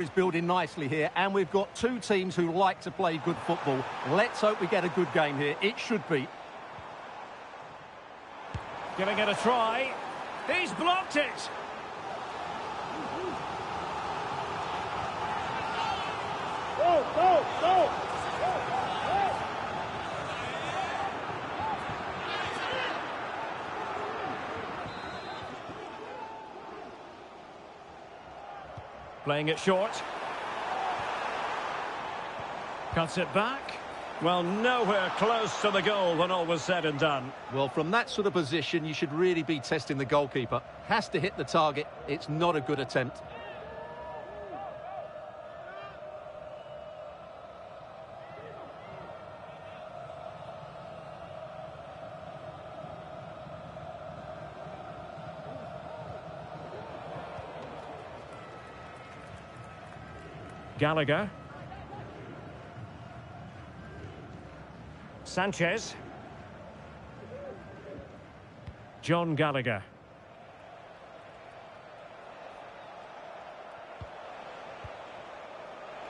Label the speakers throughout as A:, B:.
A: Is building nicely here, and we've got two teams who like to play good football. Let's hope we get a good game here. It should be.
B: Giving it a try. He's blocked it.
C: Go, go, go.
B: Playing it short. Cuts it back. Well, nowhere close to the goal when all was said and done.
A: Well, from that sort of position, you should really be testing the goalkeeper. Has to hit the target. It's not a good attempt.
B: Gallagher. Sanchez. John Gallagher.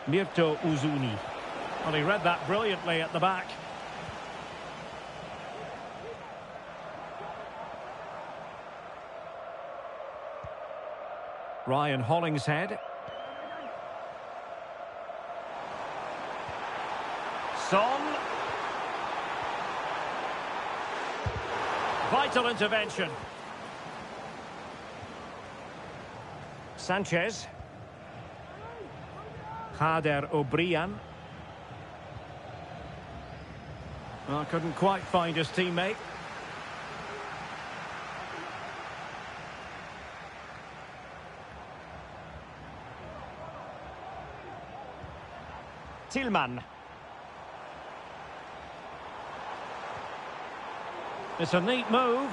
B: Mirto Uzuni. Well, he read that brilliantly at the back. Ryan Hollingshead. Son. Vital intervention. Sanchez. Kader O'Brien. Well, couldn't quite find his teammate. Tillman. It's a neat move.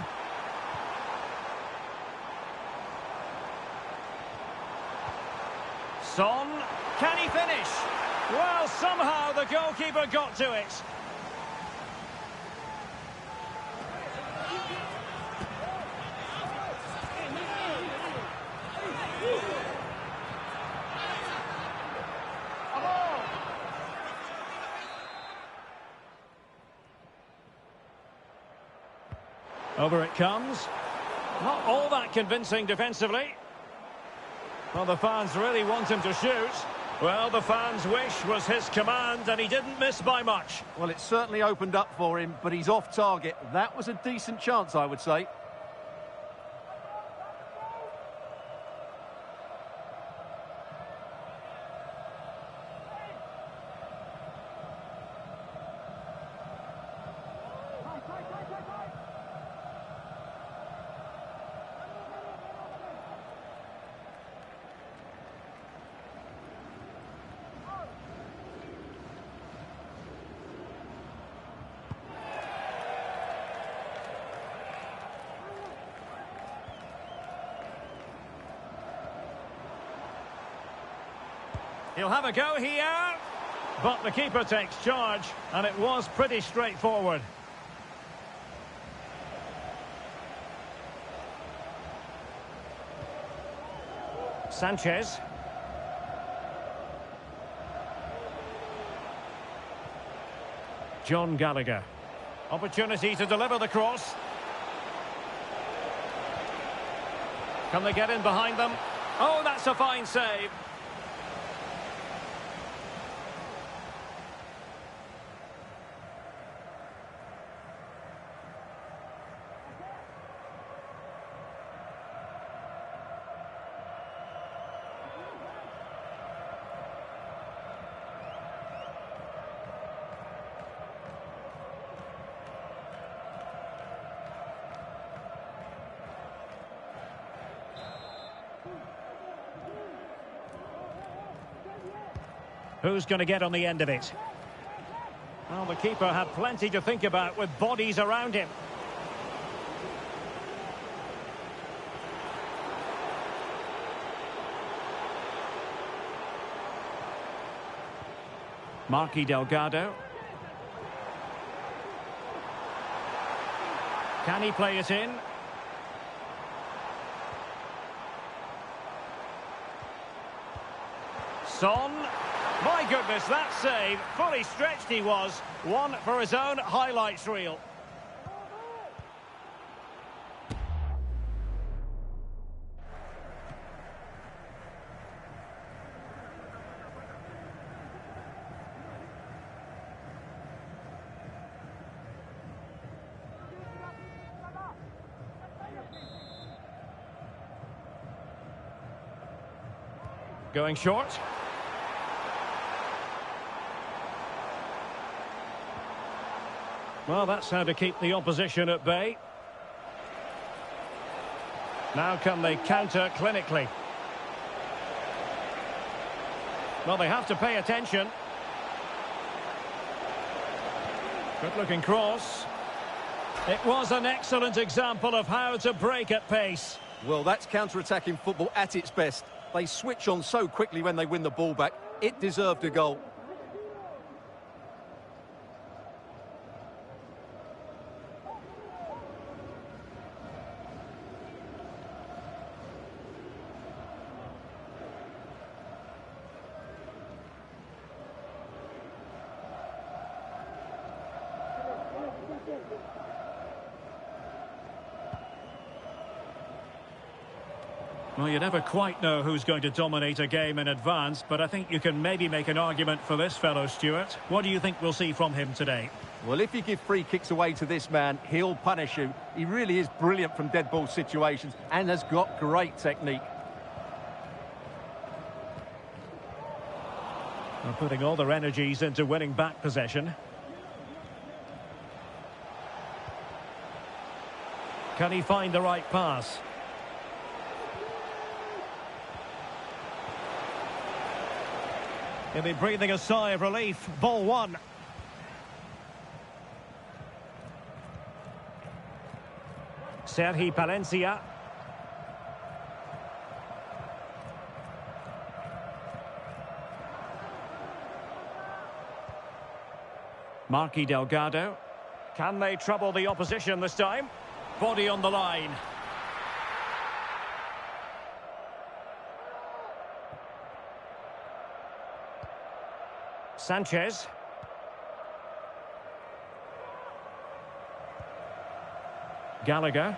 B: Son, can he finish? Well, somehow the goalkeeper got to it. Over it comes. Not all that convincing defensively. Well, the fans really want him to shoot. Well, the fans' wish was his command, and he didn't miss by much.
A: Well, it certainly opened up for him, but he's off target. That was a decent chance, I would say.
B: He'll have a go here, but the keeper takes charge, and it was pretty straightforward. Sanchez. John Gallagher. Opportunity to deliver the cross. Can they get in behind them? Oh, that's a fine save. Who's going to get on the end of it? Well, the keeper had plenty to think about with bodies around him. Marky Delgado. Can he play it in? Son. My goodness, that save. Fully stretched he was. One for his own highlights reel. Going short. Well, that's how to keep the opposition at bay. Now can they counter clinically? Well, they have to pay attention. Good-looking cross. It was an excellent example of how to break at pace.
A: Well, that's counter-attacking football at its best. They switch on so quickly when they win the ball back. It deserved a goal.
B: Well, you never quite know who's going to dominate a game in advance, but I think you can maybe make an argument for this fellow, Stuart. What do you think we'll see from him today?
A: Well, if you give free kicks away to this man, he'll punish you. He really is brilliant from dead ball situations and has got great technique.
B: They're putting all their energies into winning back possession. Can he find the right pass? He'll be breathing a sigh of relief. Ball one. Sergi Palencia. Marky Delgado. Can they trouble the opposition this time? Body on the line. Sanchez. Gallagher.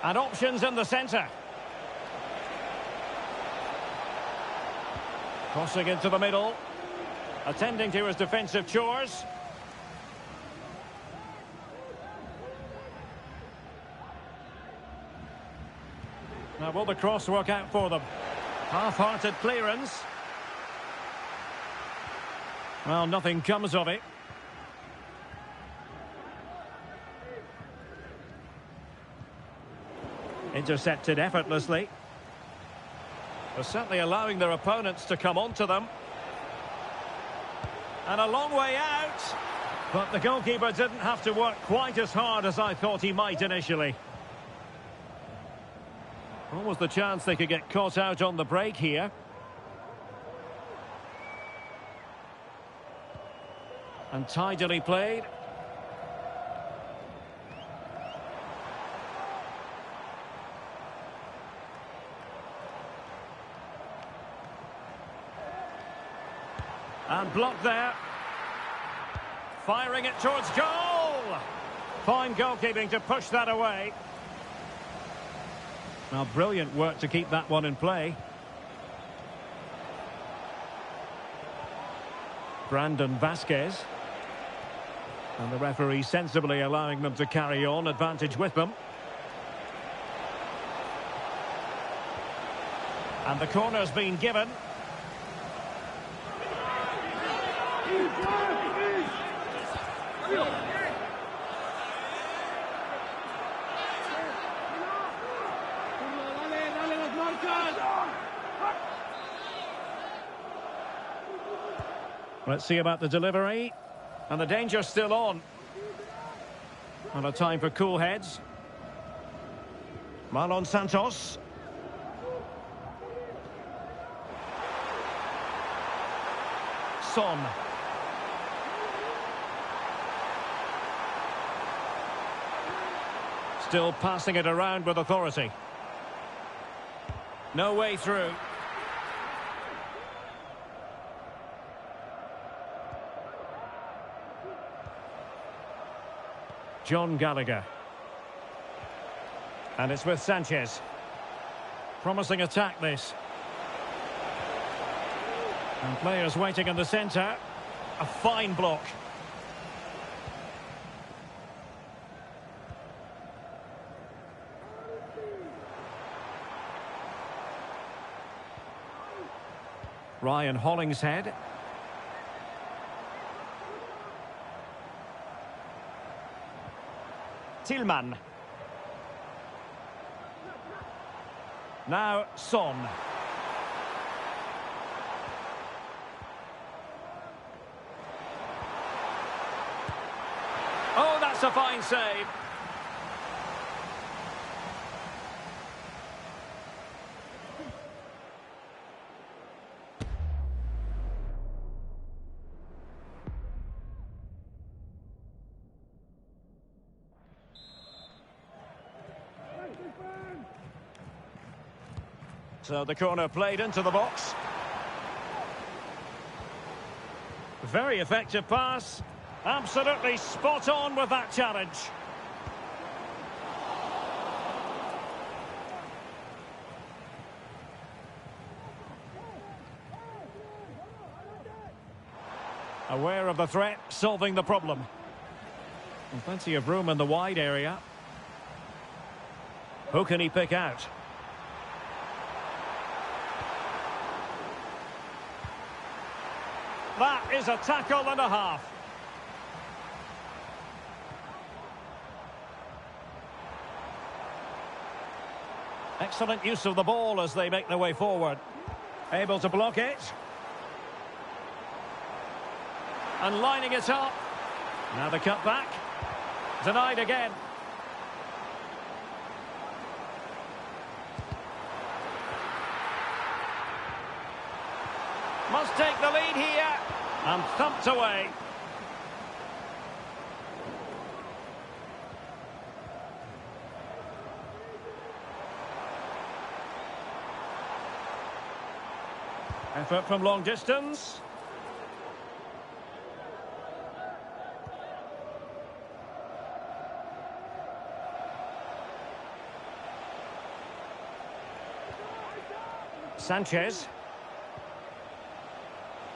B: And options in the centre. Crossing into the middle. Attending to his defensive chores. Now will the cross work out for them? Half-hearted clearance. Well, nothing comes of it. Intercepted effortlessly. They're certainly allowing their opponents to come onto them. And a long way out. But the goalkeeper didn't have to work quite as hard as I thought he might initially. What was the chance they could get caught out on the break here? And tidily played. And blocked there. Firing it towards goal. Fine goalkeeping to push that away. Well, brilliant work to keep that one in play. Brandon Vasquez. And the referee sensibly allowing them to carry on, advantage with them. And the corner's been given. Let's see about the delivery. And the danger's still on. And a time for cool heads. Marlon Santos. Son. Still passing it around with authority. No way through. John Gallagher. And it's with Sanchez. Promising attack, this. And players waiting in the centre. A fine block. Ryan Hollingshead. Tillman. Now Son. Oh, that's a fine save. So the corner played into the box. Very effective pass. Absolutely spot on with that challenge. Aware of the threat, solving the problem. And plenty of room in the wide area. Who can he pick out? That is a tackle and a half. Excellent use of the ball as they make their way forward. Able to block it. And lining it up. Now the cut back. Denied again. Must take the lead here. And thumped away. Effort from long distance. Sanchez.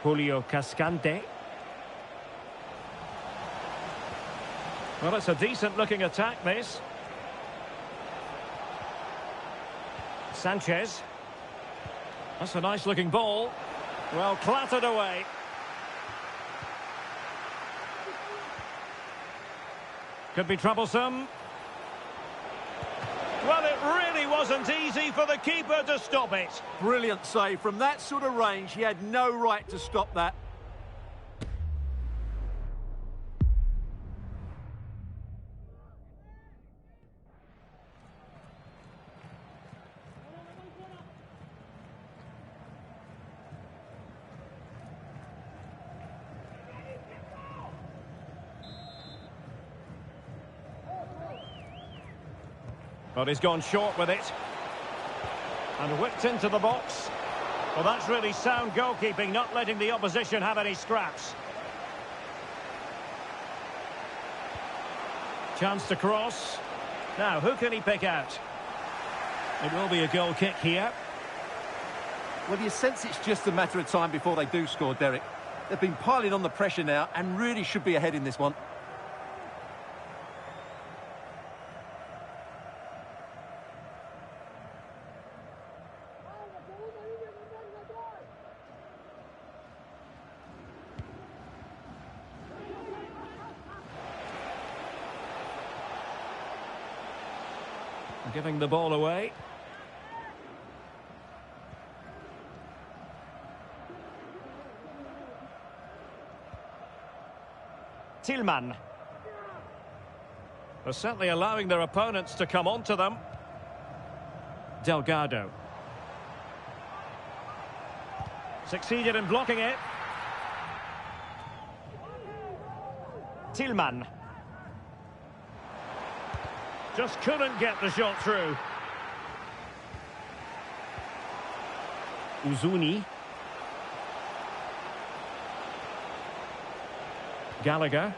B: Julio Cascante. Well, it's a decent-looking attack, this. Sanchez. That's a nice-looking ball. Well, clattered away. Could be troublesome. Well, it really wasn't easy for the keeper to stop it.
A: Brilliant save. From that sort of range, he had no right to stop that.
B: But he's gone short with it. And whipped into the box. Well, that's really sound goalkeeping, not letting the opposition have any scraps. Chance to cross. Now, who can he pick out? It will be a goal kick here.
A: Well, you sense it's just a matter of time before they do score, Derek. They've been piling on the pressure now and really should be ahead in this one.
B: Giving the ball away. Tillman. They're certainly allowing their opponents to come onto them. Delgado. Succeeded in blocking it. Tillman. Just couldn't get the shot through. Uzuni. Gallagher.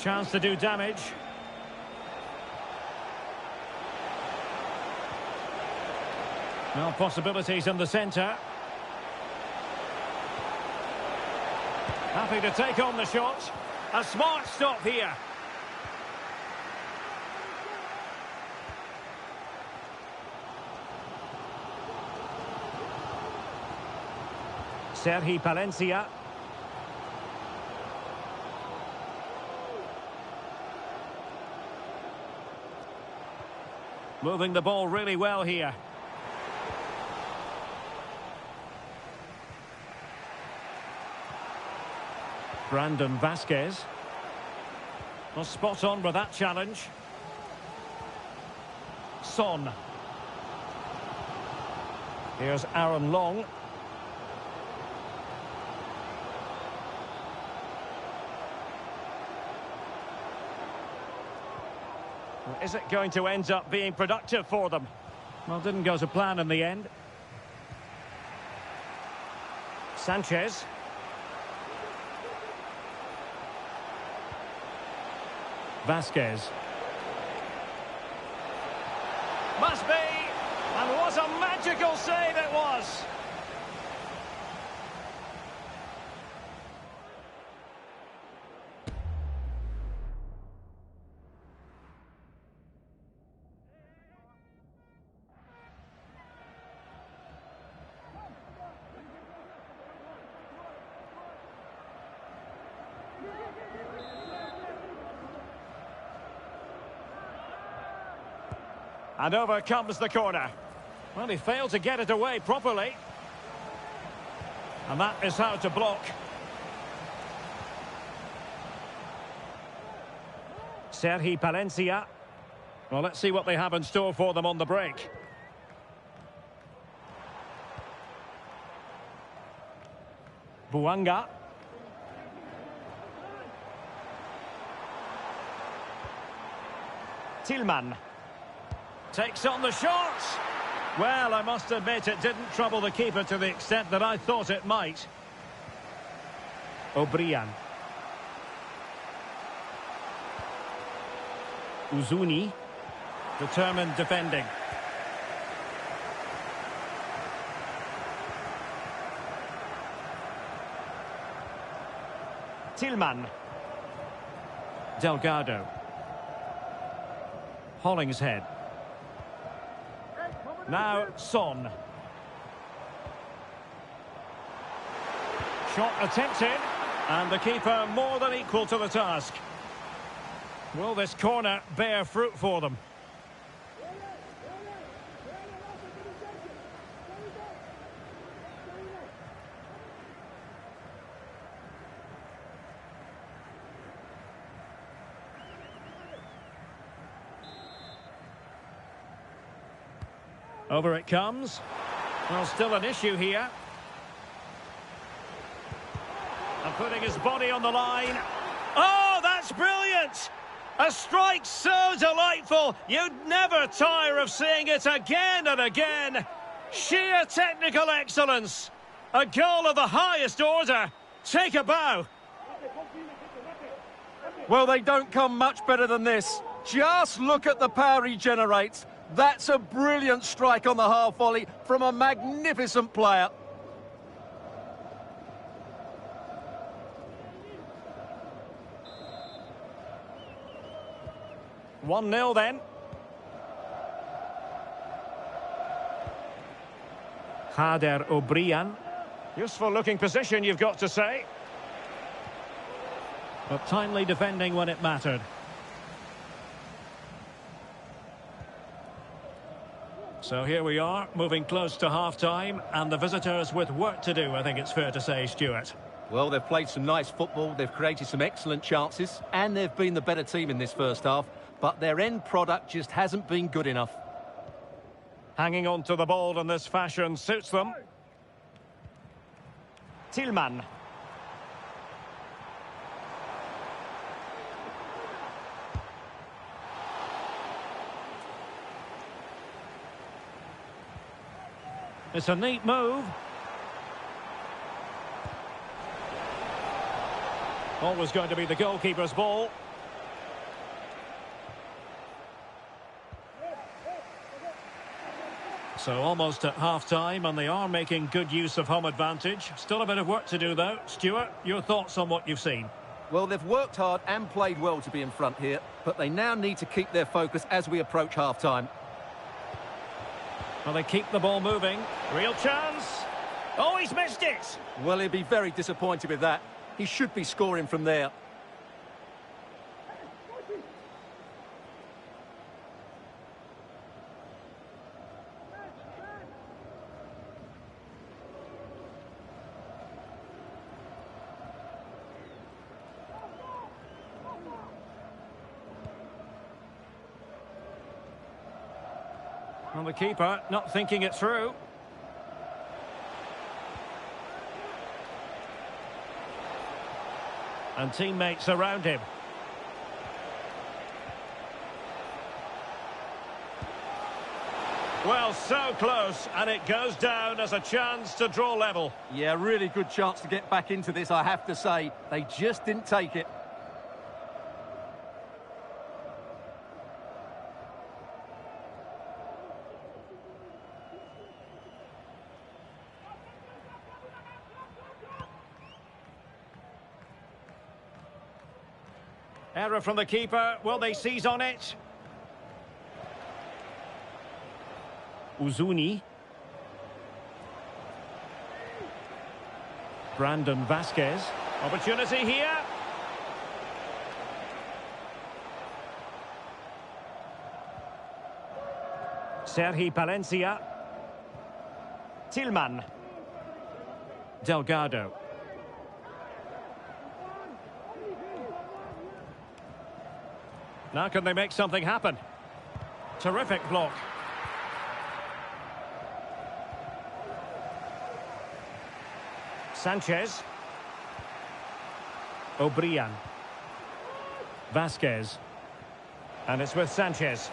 B: Chance to do damage. No possibilities in the centre. Happy to take on the shot. A smart stop here. Sergi Palencia. Moving the ball really well here. Brandon Vasquez. Well, spot on with that challenge. Son. Here's Aaron Long. Is it going to end up being productive for them? Well, didn't go to plan in the end. Sanchez. Vasquez. Must be! And what a magical save it was! And over comes the corner. Well, he failed to get it away properly. And that is how to block. Sergi Palencia. Well, let's see what they have in store for them on the break. Buanga. Tillman. Takes on the shot. Well, I must admit it didn't trouble the keeper to the extent that I thought it might. O'Brien. Uzuni. Determined defending. Tillman. Delgado. Hollingshead. Now, Son. Shot attempted, and the keeper more than equal to the task. Will this corner bear fruit for them? Over it comes. Well, still an issue here. And putting his body on the line. Oh, that's brilliant! A strike so delightful, you'd never tire of seeing it again and again. Sheer technical excellence. A goal of the highest order. Take a bow.
A: Well, they don't come much better than this. Just look at the power he generates. That's a brilliant strike on the half volley from a magnificent player.
B: One 0 then. Hader O'Brien. Useful looking position, you've got to say. But timely defending when it mattered. So here we are, moving close to half-time, and the visitors with work to do, I think it's fair to say, Stuart.
A: Well, they've played some nice football, they've created some excellent chances, and they've been the better team in this first half, but their end product just hasn't been good enough.
B: Hanging on to the ball in this fashion suits them. Tillman. It's a neat move. Always going to be the goalkeeper's ball. So almost at half-time, and they are making good use of home advantage. Still a bit of work to do, though. Stuart, your thoughts on what you've seen?
A: Well, they've worked hard and played well to be in front here, but they now need to keep their focus as we approach half-time.
B: Well, they keep the ball moving. Real chance. Oh, he's missed it!
A: Well, he'll be very disappointed with that. He should be scoring from there.
B: Well, the keeper not thinking it through. And teammates around him. Well, so close, and it goes down as a chance to draw level.
A: Yeah, really good chance to get back into this, I have to say. They just didn't take it.
B: Error from the keeper. Will they seize on it? Uzuni. Brandon Vasquez. Opportunity here. Sergi Palencia. Tillman. Delgado. Now can they make something happen? Terrific block. Sanchez. O'Brien. Vasquez. And it's with Sanchez.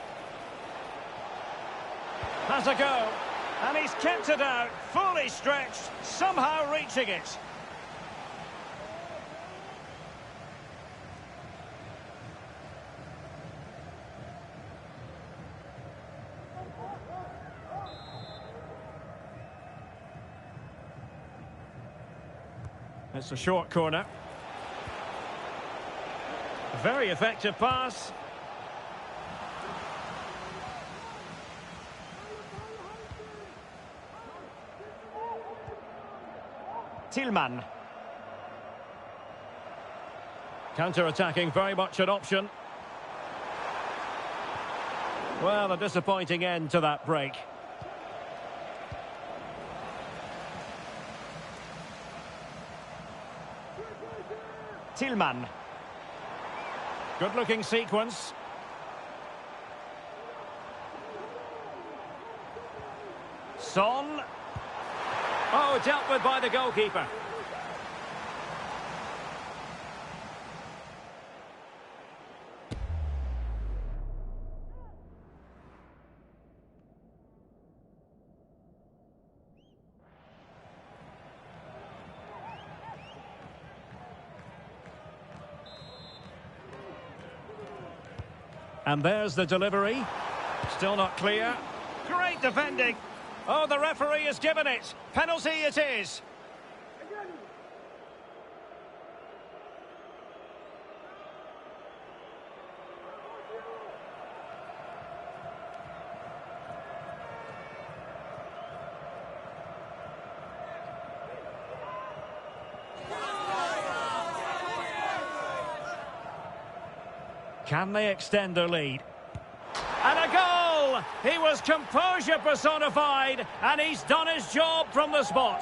B: Has a go. And he's kept it out. Fully stretched. Somehow reaching it. It's a short corner. Very effective pass. Tillman. Counter-attacking, very much an option. Well, a disappointing end to that break. Tillman. Good-looking sequence. Son. Oh, dealt with by the goalkeeper. And there's the delivery. Still not clear. Great defending. Oh, the referee has given it. Penalty it is. Can they extend their lead? And a goal! He was composure personified, and he's done his job from the spot.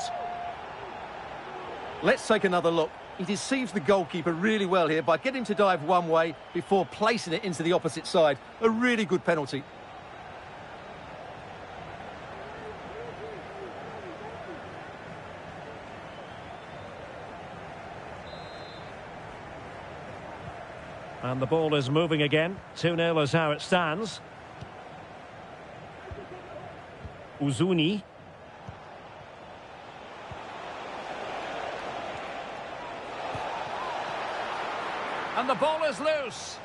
A: Let's take another look. He deceives the goalkeeper really well here by getting to dive one way before placing it into the opposite side. A really good penalty.
B: And the ball is moving again. 2-0 is how it stands. Uzuni. And the ball is loose.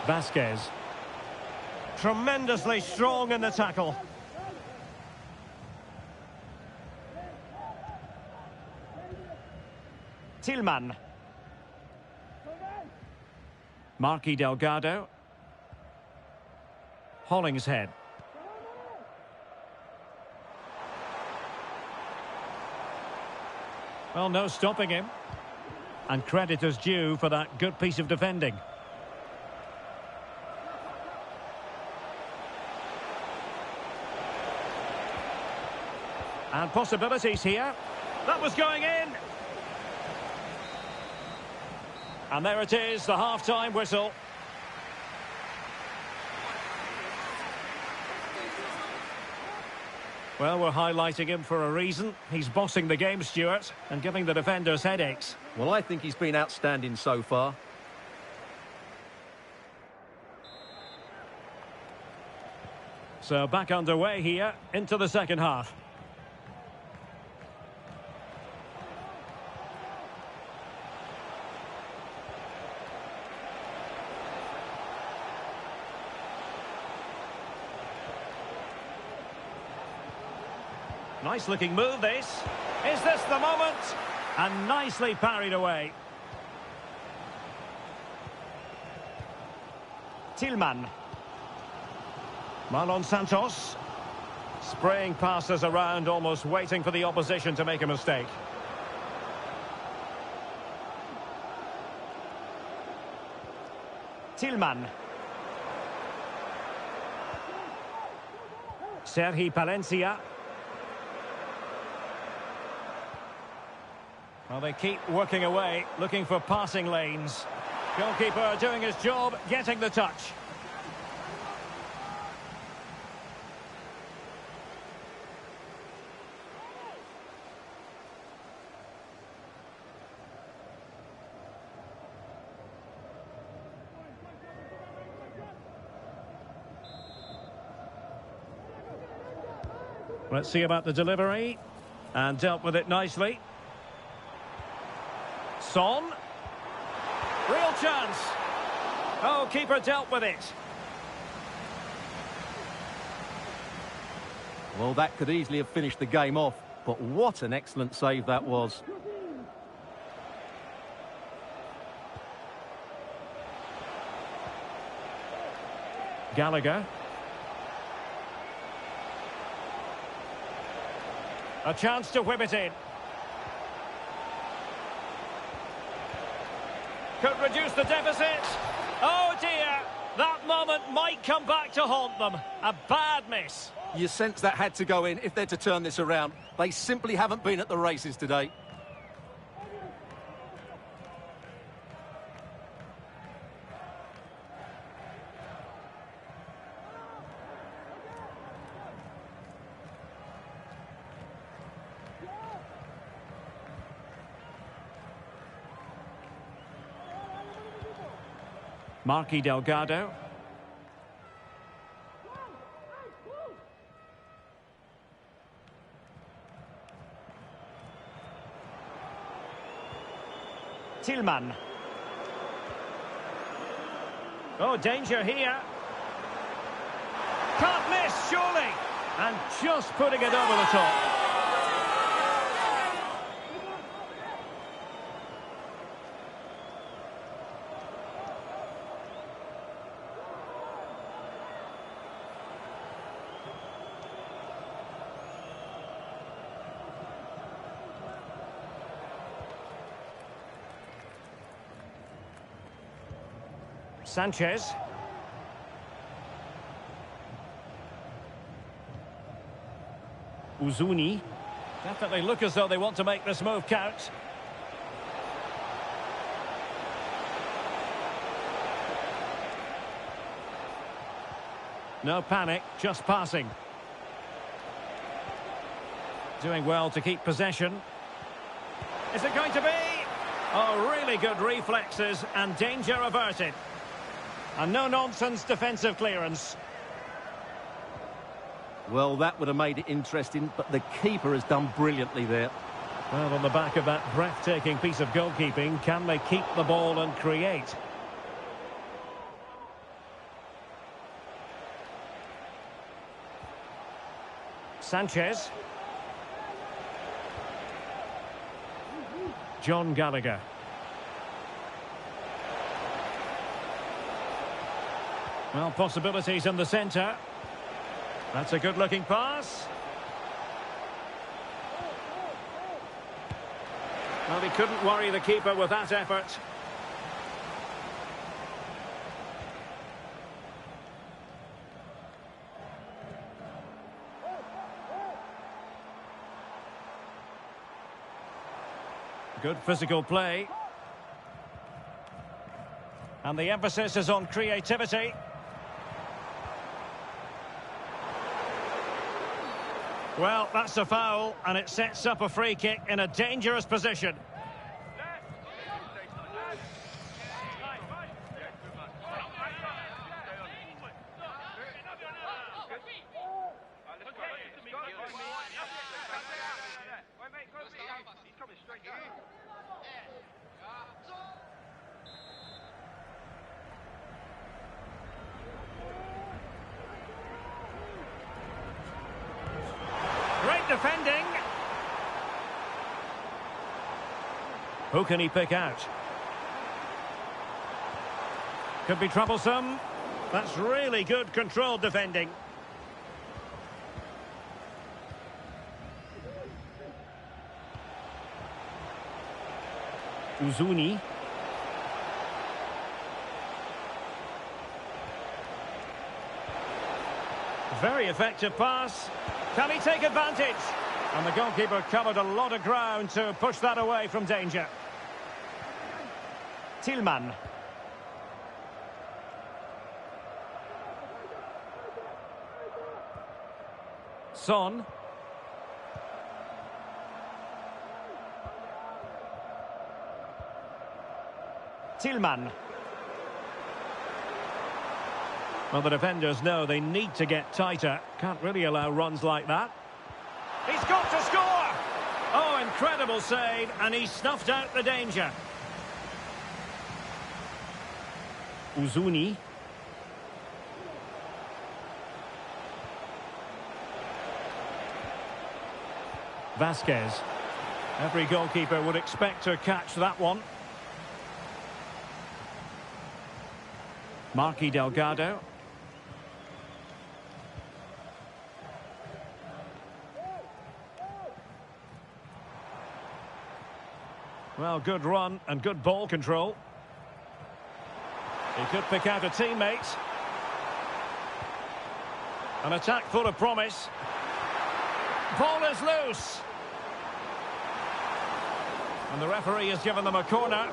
B: Vasquez. Tremendously strong in the tackle. Tillman. Marquis Delgado. Hollingshead. Well, no stopping him. And credit is due for that good piece of defending. And possibilities here. That was going in. And there it is, the half-time whistle. Well, we're highlighting him for a reason. He's bossing the game, Stuart, and giving the defenders headaches.
A: Well, I think he's been outstanding so far.
B: So back underway here into the second half. Nice looking move, this. Is this the moment? And nicely parried away. Tillman. Marlon Santos. Spraying passes around, almost waiting for the opposition to make a mistake. Tillman. Sergi Palencia. Well, they keep working away, looking for passing lanes. Goalkeeper doing his job, getting the touch. Let's see about the delivery. And dealt with it nicely. Son. Real chance. Oh, keeper dealt with it.
A: Well, that could easily have finished the game off, but what an excellent save that was.
B: Gallagher. A chance to whip it in. Could reduce the deficit. Oh dear, that moment might come back to haunt them. A bad miss.
A: You sense that had to go in if they're to turn this around. They simply haven't been at the races today.
B: Marquis Delgado. Tillman. Oh, danger here. Can't miss, surely. And just putting it over the top. Sanchez. Uzuni. Definitely look as though they want to make this move count. No panic, just passing. Doing well to keep possession. Is it going to be? Oh, really good reflexes and danger averted. And no-nonsense defensive clearance.
A: Well, that would have made it interesting, but the keeper has done brilliantly there.
B: Well, on the back of that breathtaking piece of goalkeeping, can they keep the ball and create? Sanchez. John Gallagher. Well, possibilities in the centre. That's a good-looking pass. Well, he couldn't worry the keeper with that effort. Good physical play. And the emphasis is on creativity. Well, that's a foul, and it sets up a free kick in a dangerous position. Great defending. Who can he pick out? Could be troublesome. That's really good controlled defending. Uzuni. Very effective pass. Can he take advantage? And the goalkeeper covered a lot of ground to push that away from danger. Tillman. Son. Tillman. Well, the defenders know they need to get tighter. Can't really allow runs like that. He's got to score! Oh, incredible save, and he snuffed out the danger. Uzuni. Vasquez. Every goalkeeper would expect to catch that one. Marquis Delgado. Well, good run and good ball control. He could pick out a teammate. An attack full of promise. Ball is loose. And the referee has given them a corner.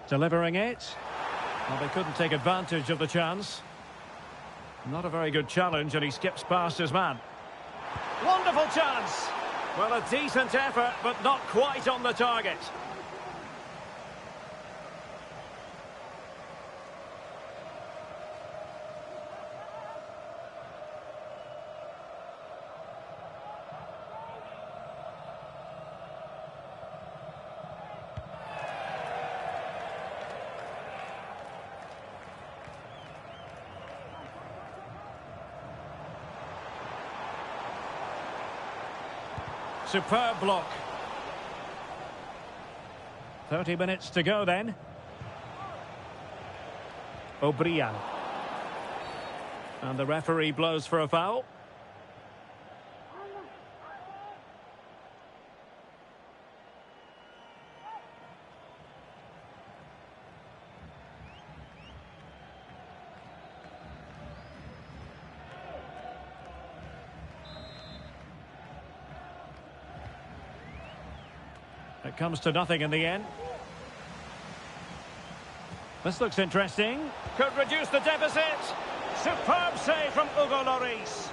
B: Delivering it. Well, they couldn't take advantage of the chance. Not a very good challenge, and he skips past his man. Wonderful chance. Well, a decent effort, but not quite on the target. Superb block. 30 minutes to go then. O'Brien. And the referee blows for a foul. It comes to nothing in the end. This looks interesting. Could reduce the deficit. Superb save from Hugo Lloris.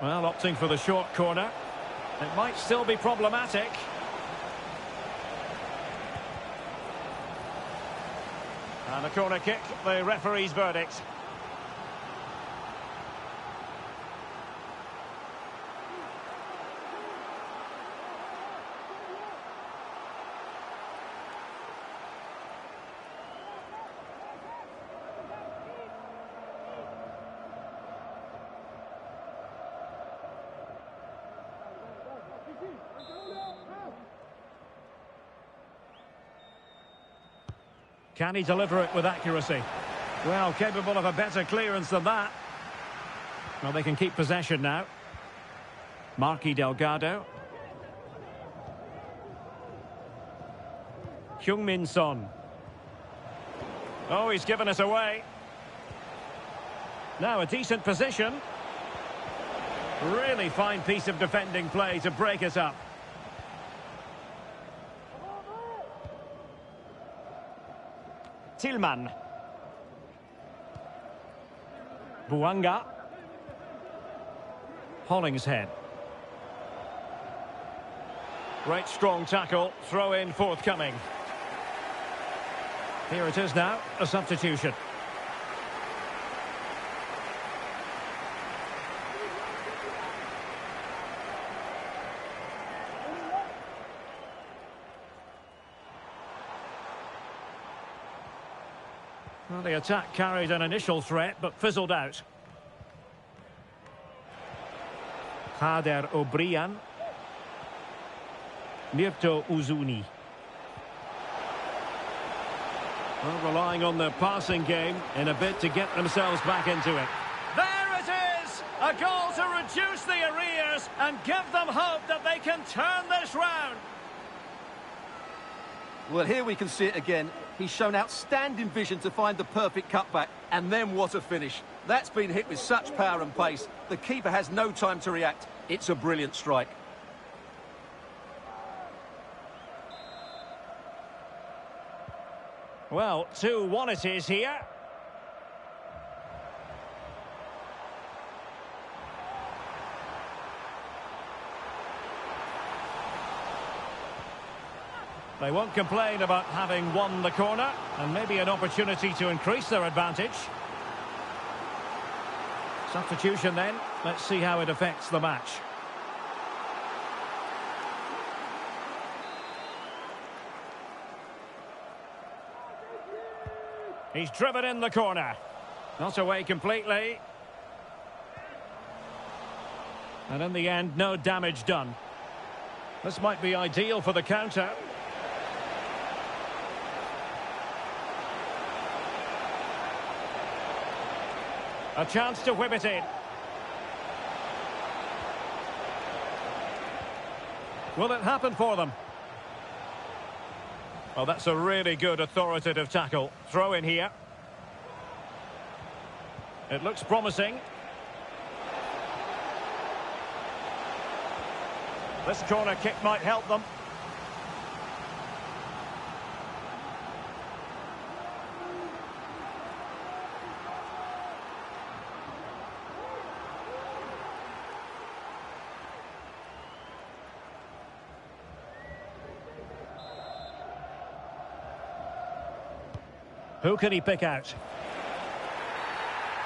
B: Well, opting for the short corner. It might still be problematic. And a corner kick, the referee's verdict. Can he deliver it with accuracy? Well, capable of a better clearance than that. Well, they can keep possession now. Marquis Delgado. Heung-min Son. Oh, he's given us away. Now a decent position. Really fine piece of defending play to break us up. Tillman. Buanga. Hollingshead. Great strong tackle, throw in forthcoming. Here it is now, a substitution. Well, the attack carried an initial threat, but fizzled out. Kader Obrian. Mirto Uzuni. Well, relying on their passing game in a bid to get themselves back into it. There it is! A goal to reduce the arrears and give them hope that they can turn this round.
A: Well, here we can see it again. He's shown outstanding vision to find the perfect cutback. And then what a finish. That's been hit with such power and pace. The keeper has no time to react. It's a brilliant strike.
B: Well, 2-1 it is here. They won't complain about having won the corner, and maybe an opportunity to increase their advantage. Substitution then. Let's see how it affects the match. He's driven in the corner. Not away completely. And in the end, no damage done. This might be ideal for the counter. A chance to whip it in. Will it happen for them? Well, that's a really good authoritative tackle. Throw in here. It looks promising. This corner kick might help them. Who can he pick out?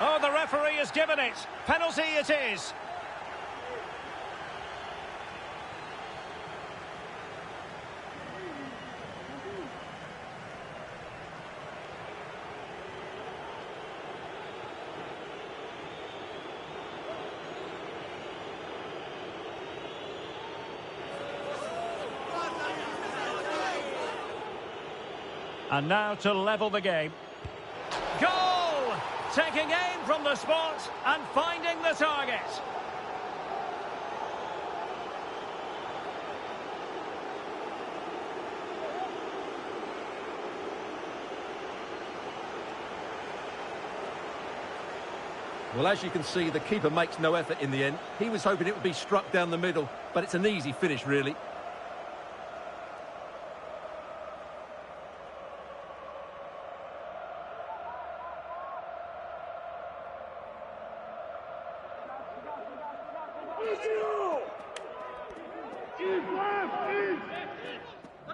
B: Oh, the referee has given it. Penalty it is. And now to level the game. Goal! Taking aim from the spot and finding the target.
A: Well, as you can see, the keeper makes no effort in the end. He was hoping it would be struck down the middle, but it's an easy finish, really.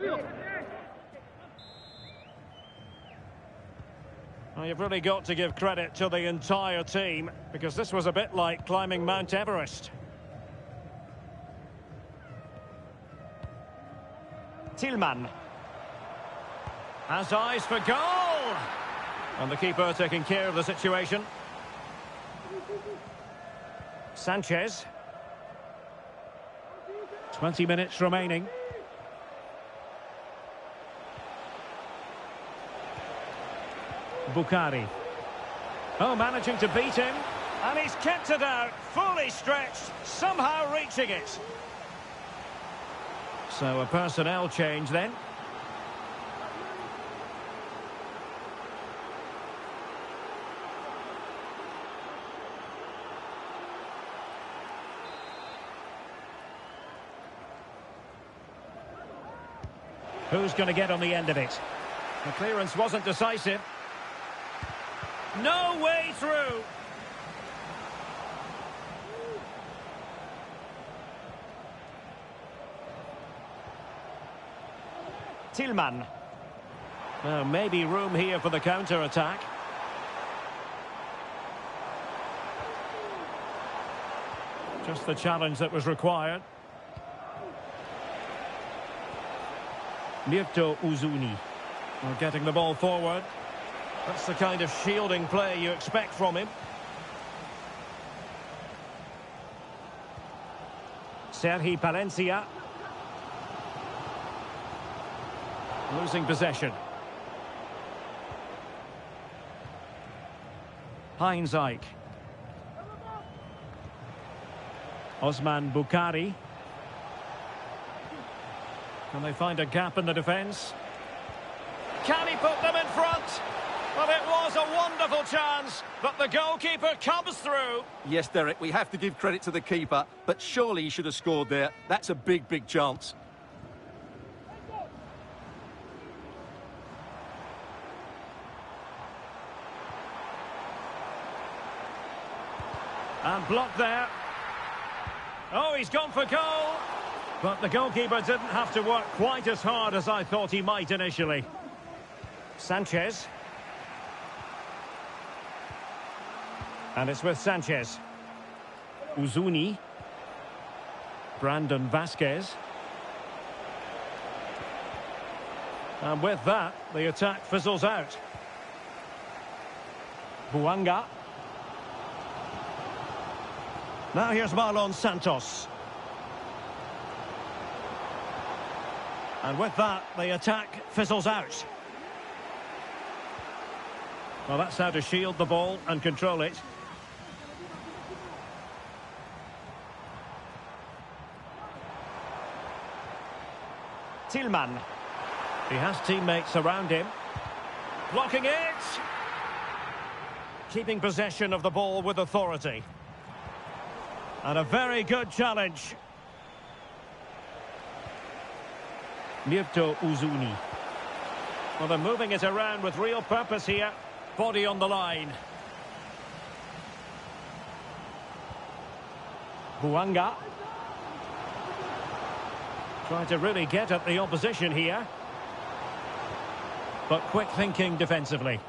B: Well, you've really got to give credit to the entire team, because this was a bit like climbing Mount Everest. Tillman has eyes for goal! And the keeper taking care of the situation. Sanchez. 20 minutes remaining. Bukhari. Oh, managing to beat him. And he's kept it out, fully stretched, somehow reaching it. So a personnel change then. Who's going to get on the end of it? The clearance wasn't decisive. No way through. Tillman. Maybe room here for the counter-attack. Just the challenge that was required. Mirto Uzuni. Well, getting the ball forward. That's the kind of shielding play you expect from him. Sergi Palencia. Losing possession. Heinz Eich. Osman Bukhari. Can they find a gap in the defence? Can he put them in front? But it was a wonderful chance, but the goalkeeper comes through.
A: Yes, Derek, we have to give credit to the keeper, but surely he should have scored there. That's a big, big chance.
B: And blocked there. Oh, he's gone for goal. But the goalkeeper didn't have to work quite as hard as I thought he might initially. Sanchez. And it's with Sanchez. Uzuni. Brandon Vasquez. And with that, the attack fizzles out. Buanga. Now here's Marlon Santos. And with that, the attack fizzles out. Well, that's how to shield the ball and control it. Tillman. He has teammates around him. Blocking it. Keeping possession of the ball with authority. And a very good challenge. Mirto Uzuni. Well, they're moving it around with real purpose here. Body on the line. Buanga. Trying to really get at the opposition here. But quick thinking defensively.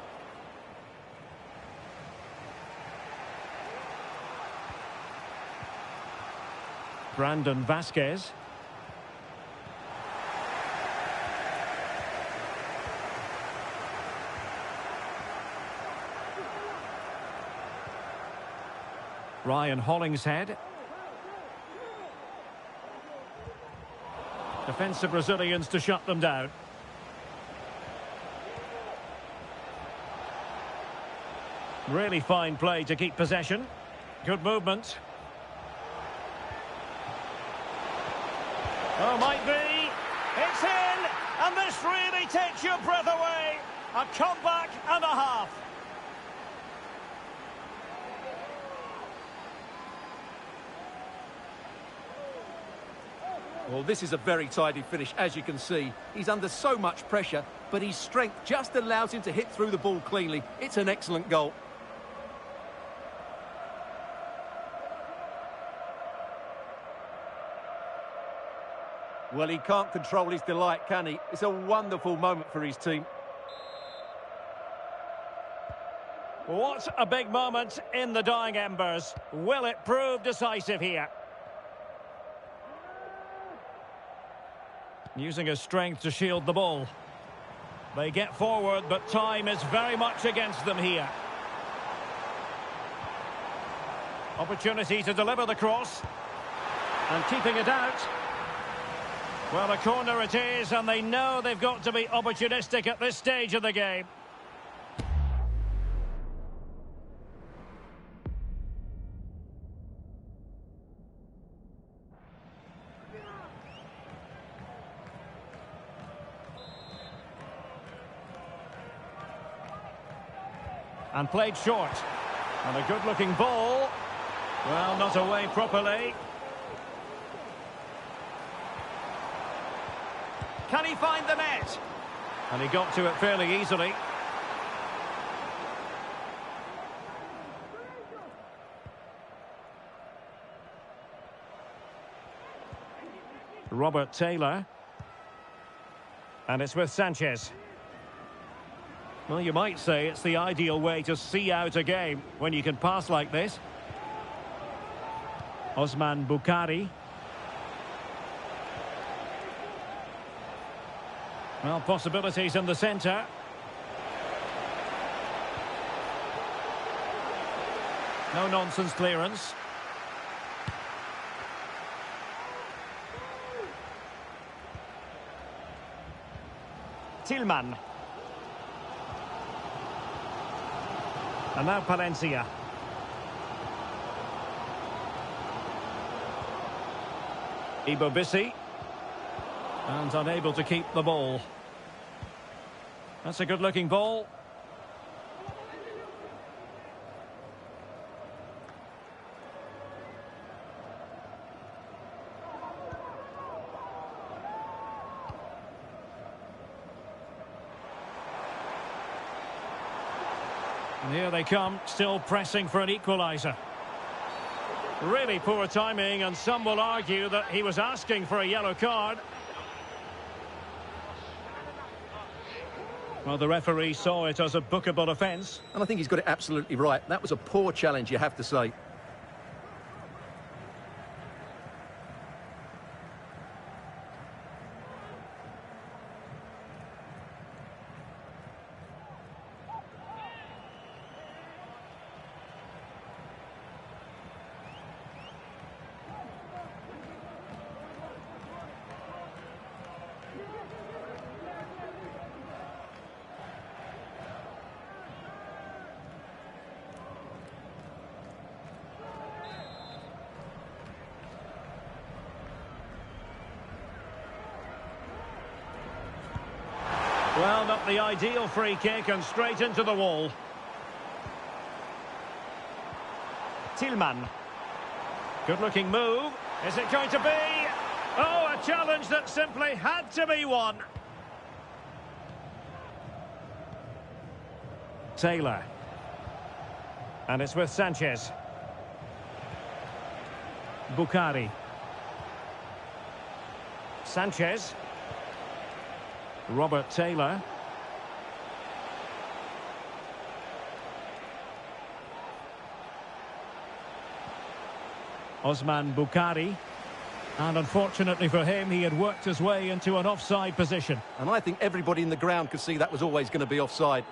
B: Brandon Vasquez. Ryan Hollingshead. Defensive Brazilians to shut them down. Really fine play to keep possession. Good movement. Oh, might be. It's in! And this really takes your breath away. A comeback and a half.
A: Well, this is a very tidy finish, as you can see. He's under so much pressure, but his strength just allows him to hit through the ball cleanly. It's an excellent goal. Well, he can't control his delight, can he? It's a wonderful moment for his team.
B: What a big moment in the dying embers. Will it prove decisive here? Using his strength to shield the ball. They get forward, but time is very much against them here. Opportunity to deliver the cross. And keeping it out. Well, a corner it is, and they know they've got to be opportunistic at this stage of the game. And played short. And a good-looking ball. Well, not away properly. Can he find the net? And he got to it fairly easily. Robert Taylor. And it's with Sanchez. Well, you might say it's the ideal way to see out a game when you can pass like this. Osman Bukhari. Well, possibilities in the centre. No nonsense clearance. Tillman. And now Palencia. Ibobisi. And unable to keep the ball. That's a good-looking ball. And here they come, still pressing for an equaliser. Really poor timing, and some will argue that he was asking for a yellow card. Well, the referee saw it as a bookable offence.
A: And I think he's got it absolutely right. That was a poor challenge, you have to say.
B: Well, not the ideal free kick, and straight into the wall. Tillman. Good-looking move. Is it going to be? Oh, a challenge that simply had to be won. Taylor. And it's with Sanchez. Bukhari. Sanchez. Robert Taylor. Osman Bukhari. And unfortunately for him, he had worked his way into an offside position.
A: And I think everybody in the ground could see that was always going to be offside.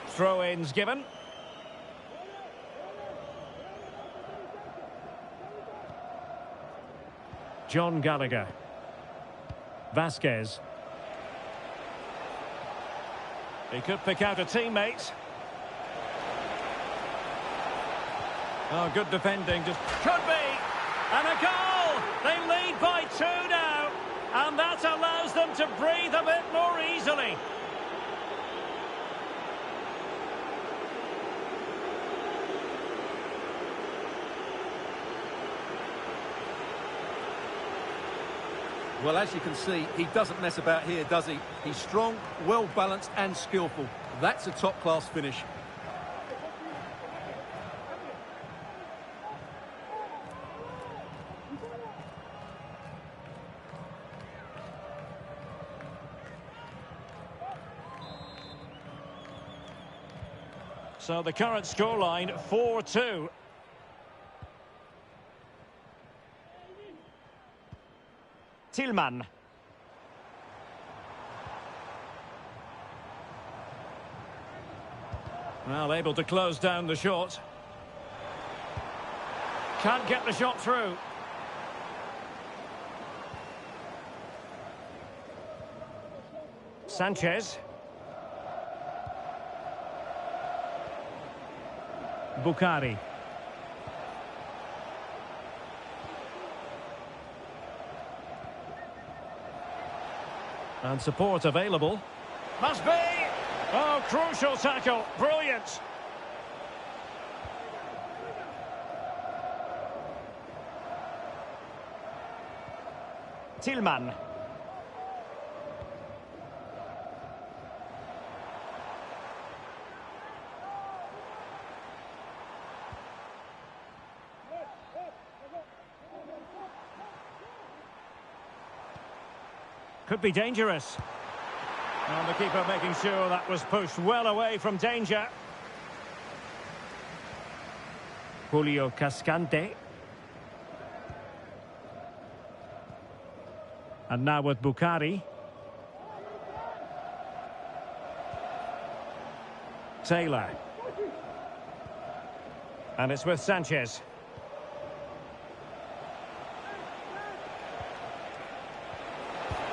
B: Throw-ins given. John Gallagher. Vasquez. He could pick out a teammate. Oh, good defending. Just could be. And a goal! They lead by 2 now. And that allows them to breathe a bit more easily.
A: Well, as you can see, he doesn't mess about here, does he? He's strong, well-balanced and skillful. That's a top-class finish.
B: So the current scoreline, 4-2. Tillman. Well, able to close down the shot. Can't get the shot through. Sanchez. Bukhari. And support available. Must be! Oh, crucial tackle. Brilliant. Tillman. Could be dangerous. And the keeper making sure that was pushed well away from danger. Julio Cascante. And now with Bukhari. Taylor. And it's with Sanchez.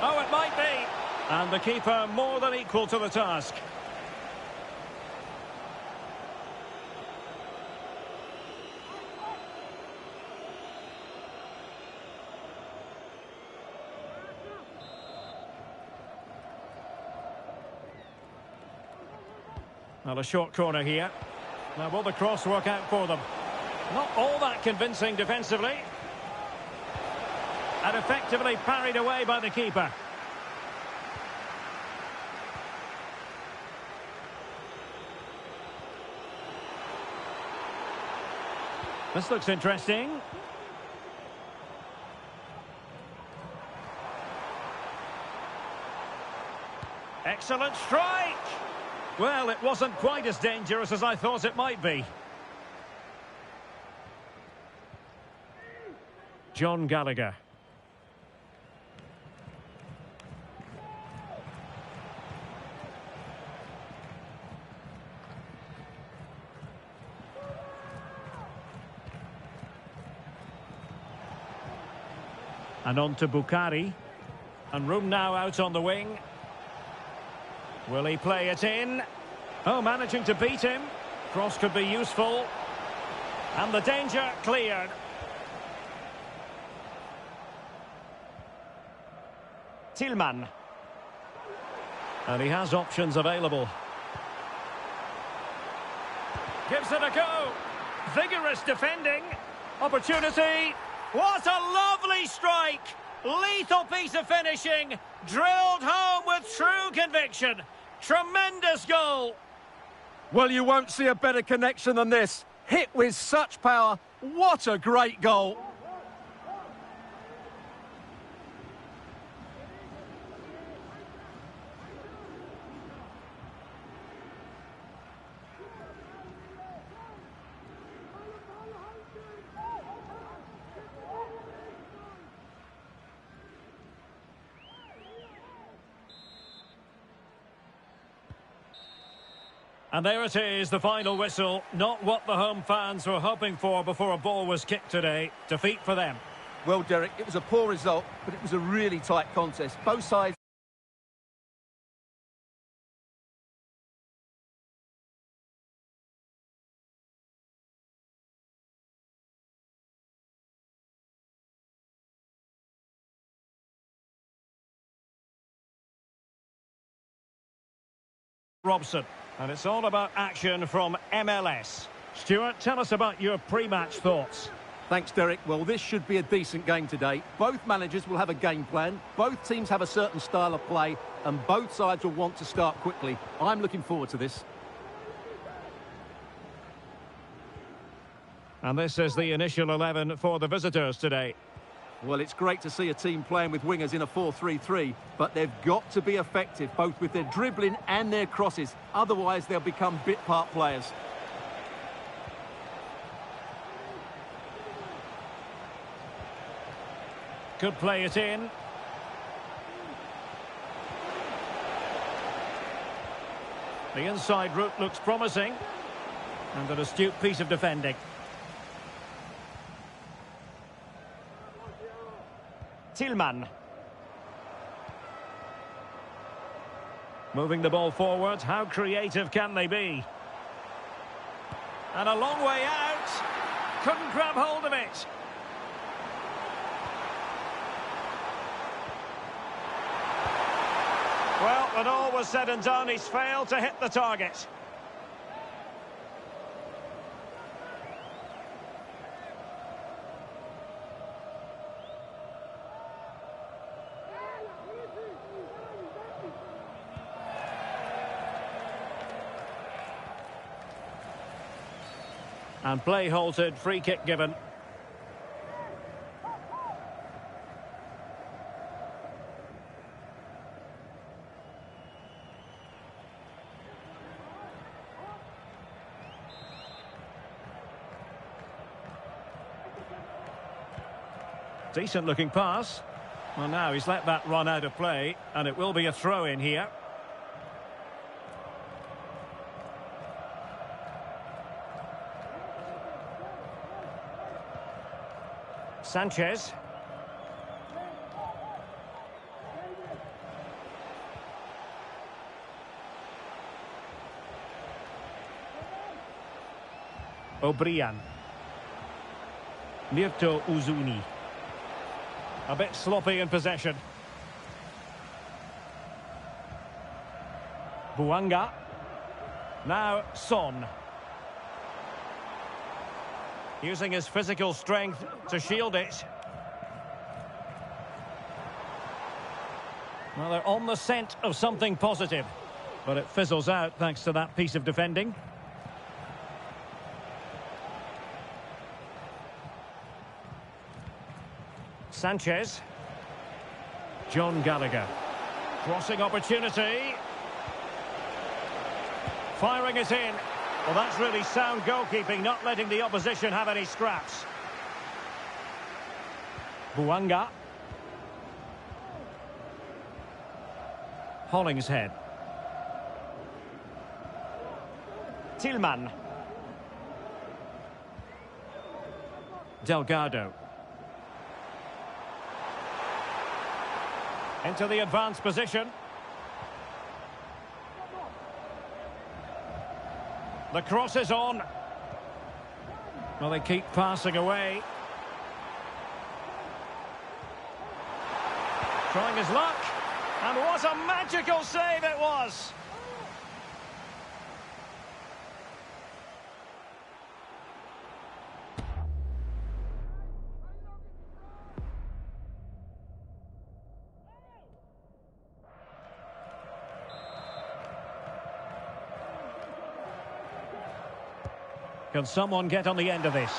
B: Oh, it might be. And the keeper more than equal to the task. Well, a short corner here. Now, will the cross work out for them? Not all that convincing defensively. And effectively parried away by the keeper. This looks interesting. Excellent strike! Well, it wasn't quite as dangerous as I thought it might be. John Gallagher. And on to Bukhari. And room now out on the wing. Will he play it in? Oh, managing to beat him. Cross could be useful. And the danger cleared. Tillman. And he has options available. Gives it a go. Vigorous defending. Opportunity. What a lovely strike! Lethal piece of finishing. Drilled home with true conviction. Tremendous goal.
A: Well, you won't see a better connection than this. Hit with such power. What a great goal.
B: And there it is, the final whistle. Not what the home fans were hoping for before a ball was kicked today. Defeat for them.
A: Well, Derek, it was a poor result, but it was a really tight contest. Both sides...
B: Robson. And it's all about action from MLS. Stuart, tell us about your pre-match thoughts.
A: Thanks, Derek. Well, this should be a decent game today. Both managers will have a game plan. Both teams have a certain style of play, and both sides will want to start quickly. I'm looking forward to this.
B: And this is the initial 11 for the visitors today.
A: Well, it's great to see a team playing with wingers in a 4-3-3, but they've got to be effective, both with their dribbling and their crosses. Otherwise, they'll become bit-part players.
B: Could play it in. The inside route looks promising. And an astute piece of defending. Tillman. Moving the ball forward. How creative can they be? And a long way out. Couldn't grab hold of it. Well, when all was said and done, he's failed to hit the target. And play halted, free kick given. Decent looking pass. Well, now he's let that run out of play, and it will be a throw in here. Sanchez. O'Brien. Mirto Uzuni. A bit sloppy in possession. Buanga. Now Son. Using his physical strength to shield it. Well, they're on the scent of something positive. But it fizzles out thanks to that piece of defending. Sanchez. John Gallagher. Crossing opportunity. Firing it in. Well, that's really sound goalkeeping, not letting the opposition have any scraps. Buanga. Hollingshead. Tillman. Delgado. Into the advanced position. The cross is on. Well, they keep passing away. Trying his luck. And what a magical save it was! Can someone get on the end of this?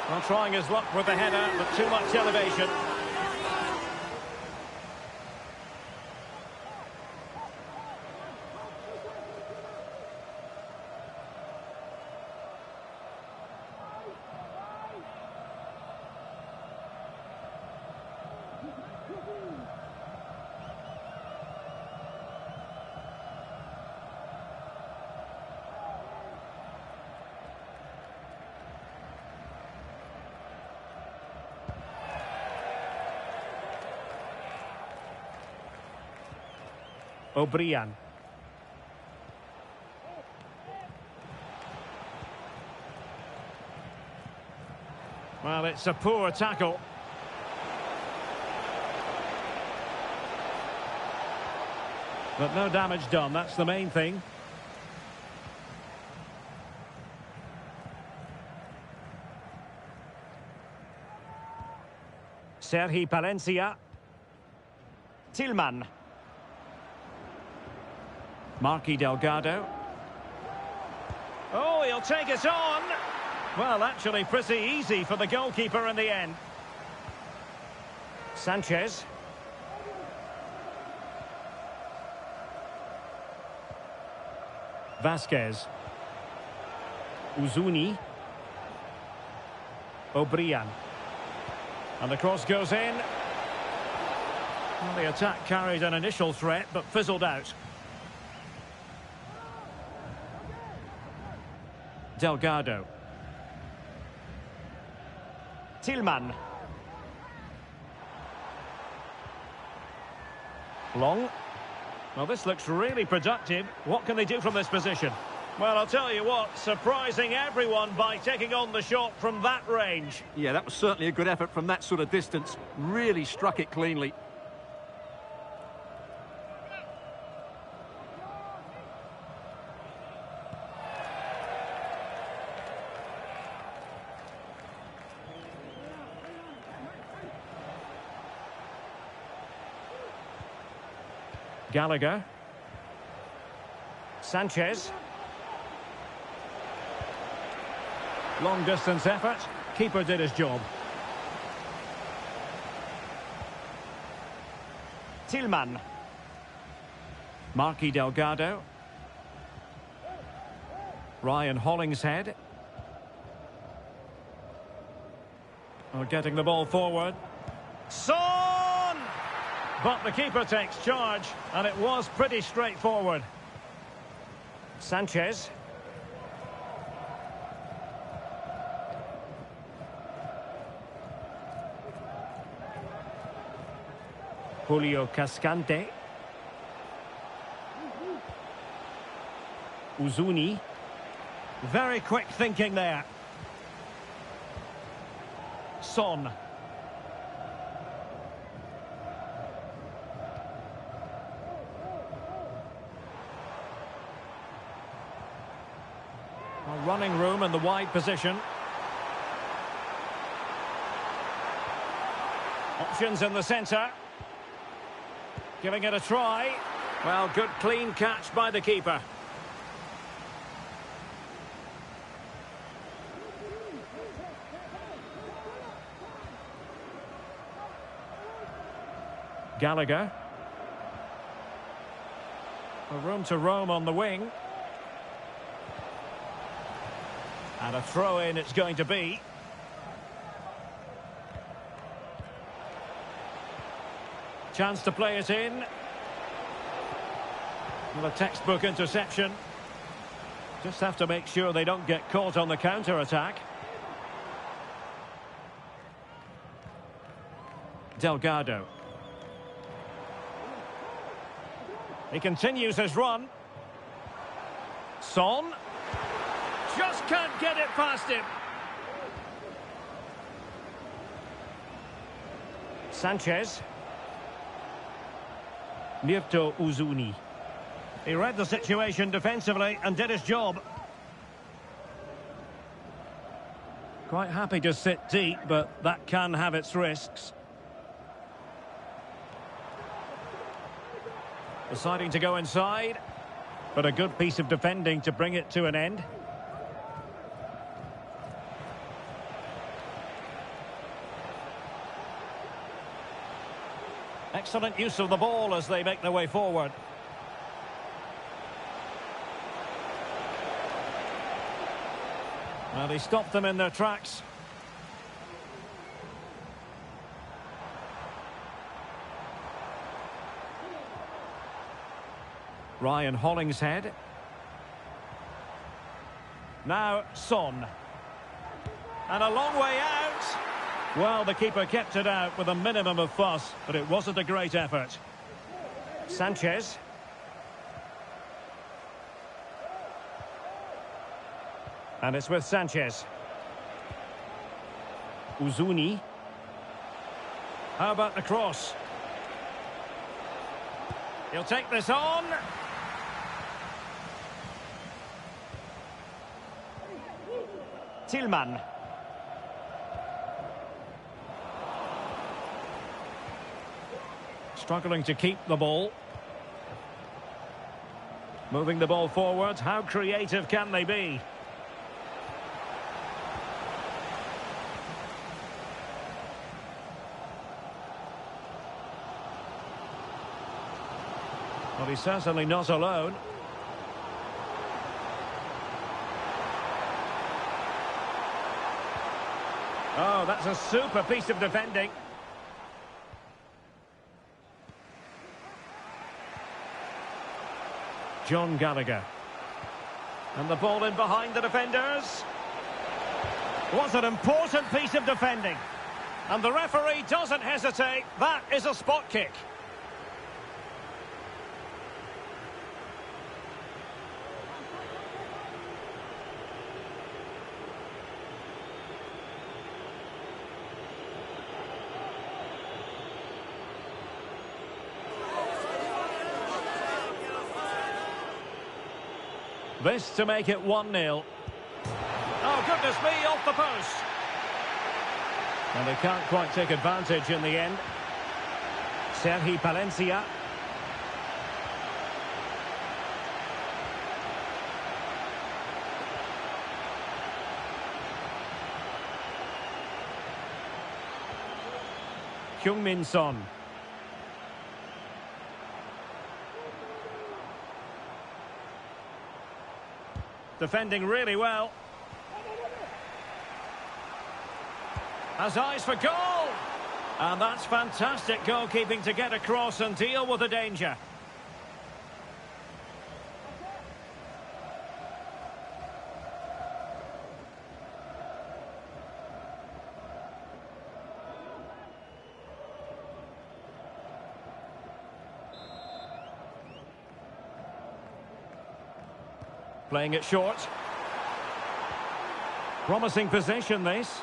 B: Well, trying his luck with the header, but too much elevation. O'Brien. Well, it's a poor tackle. But no damage done, that's the main thing. Sergi Palencia. Tillman. Marky Delgado. Oh, he'll take it on. Well, actually pretty easy for the goalkeeper in the end. Sanchez. Vasquez. Uzuni. O'Brien. And the cross goes in. Well, the attack carried an initial threat, but fizzled out. Delgado. Tillman. Long. Well, this looks really productive. What can they do from this position? Well, I'll tell you what, surprising everyone by taking on the shot from that range.
A: Yeah, that was certainly a good effort from that sort of distance. Really struck it cleanly.
B: Gallagher. Sanchez. Long distance effort. Keeper did his job. Tillman. Marky Delgado. Ryan Hollingshead. Oh, getting the ball forward. Son! But the keeper takes charge, and it was pretty straightforward. Sanchez. Julio Cascante. Uzuni. Very quick thinking there. Son. Running room in the wide position. Options in the centre. Giving it a try. Well, good clean catch by the keeper. Gallagher. A room to roam on the wing. And a throw-in it's going to be. Chance to play it in. Well, a textbook interception. Just have to make sure they don't get caught on the counter-attack. Delgado. He continues his run. Son. Just can't get it past him. Sanchez. Mirto Uzuni. He read the situation defensively and did his job. Quite happy to sit deep, but that can have its risks. Deciding to go inside, but a good piece of defending to bring it to an end. Excellent use of the ball as they make their way forward. Well, he stopped them in their tracks. Ryan Hollingshead. Now Son. And a long way out. Well, the keeper kept it out with a minimum of fuss, but it wasn't a great effort. Sanchez. And it's with Sanchez. Uzuni. How about the cross? He'll take this on. Tillman. Struggling to keep the ball. Moving the ball forward. How creative can they be? Well, he's certainly not alone. Oh, that's a super piece of defending. John Gallagher. And the ball in behind the defenders. What an important piece of defending. And the referee doesn't hesitate. That is a spot kick. This to make it 1-0. Oh, goodness me, off the post. And they can't quite take advantage in the end. Sergi Palencia. Heung-min Son. Defending really well. Has eyes for goal. And that's fantastic goalkeeping to get across and deal with the danger. Playing it short. Promising possession, this.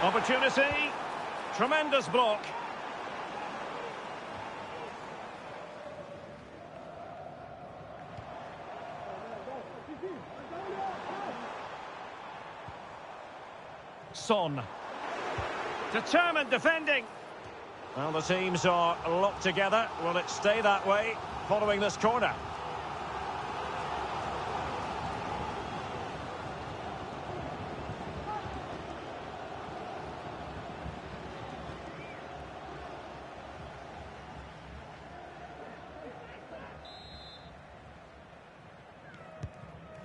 B: Opportunity. Tremendous block. Son. Determined defending. Well, the teams are locked together. Will it stay that way following this corner?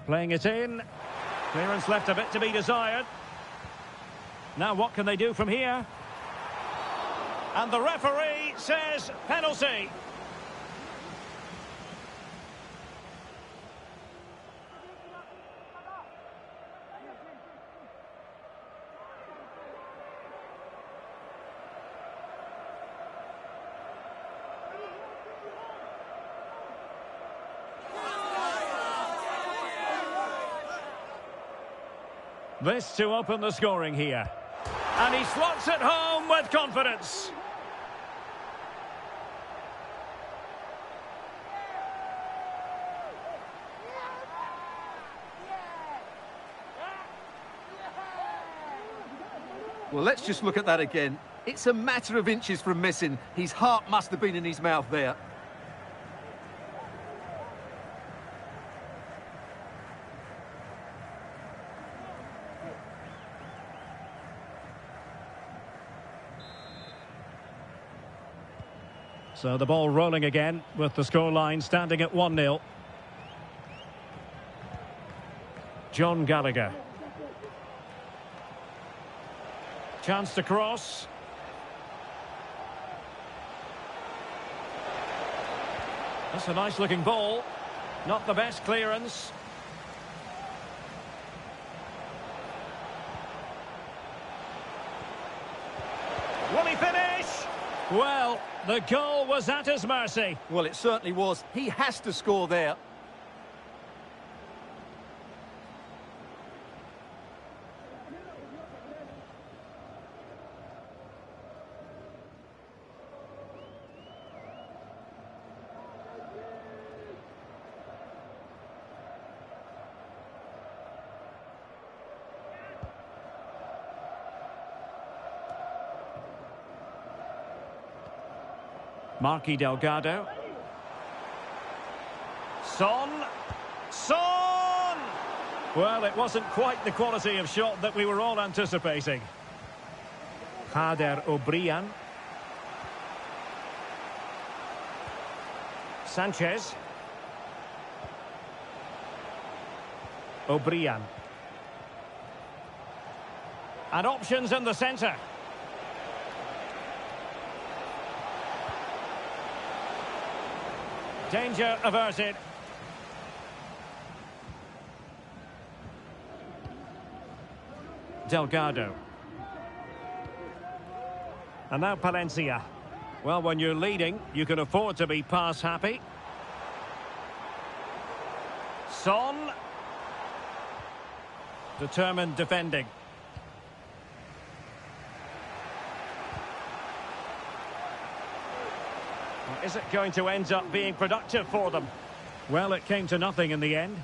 B: Playing it in. Clearance left a bit to be desired. Now what can they do from here? And the referee says penalty. This to open the scoring here. And he slots it home with confidence.
A: Well, let's just look at that again. It's a matter of inches from missing. His heart must have been in his mouth there.
B: So the ball rolling again with the scoreline standing at 1-0. John Gallagher. Chance to cross. That's a nice looking ball. Not the best clearance. Will he finish? Well, the goal was at his mercy.
A: Well, it certainly was. He has to score there.
B: Marky Delgado. Son. Son! Well, it wasn't quite the quality of shot that we were all anticipating. Kader Obrian. Sanchez. Obrian. And options in the centre. Danger averted. Delgado. And now Palencia. Well, when you're leading, you can afford to be pass happy. Son. Determined defending. Is it going to end up being productive for them? Well, it came to nothing in the end.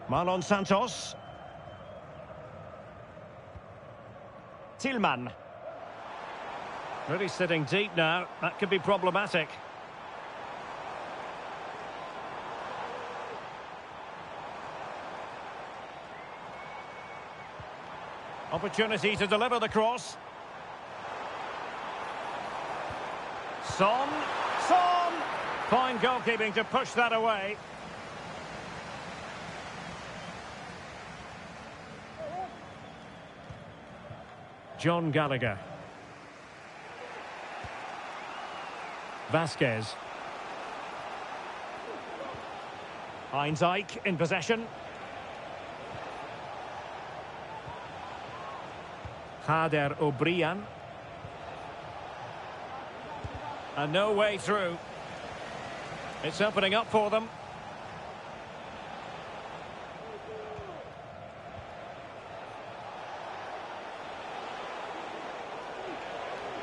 B: Marlon Santos. Tillman. Really sitting deep now. That could be problematic. Opportunity to deliver the cross. Son. Son! Fine goalkeeping to push that away. John Gallagher. Vasquez. Heinz Ike in possession. Kader Obrian. And no way through. It's opening up for them.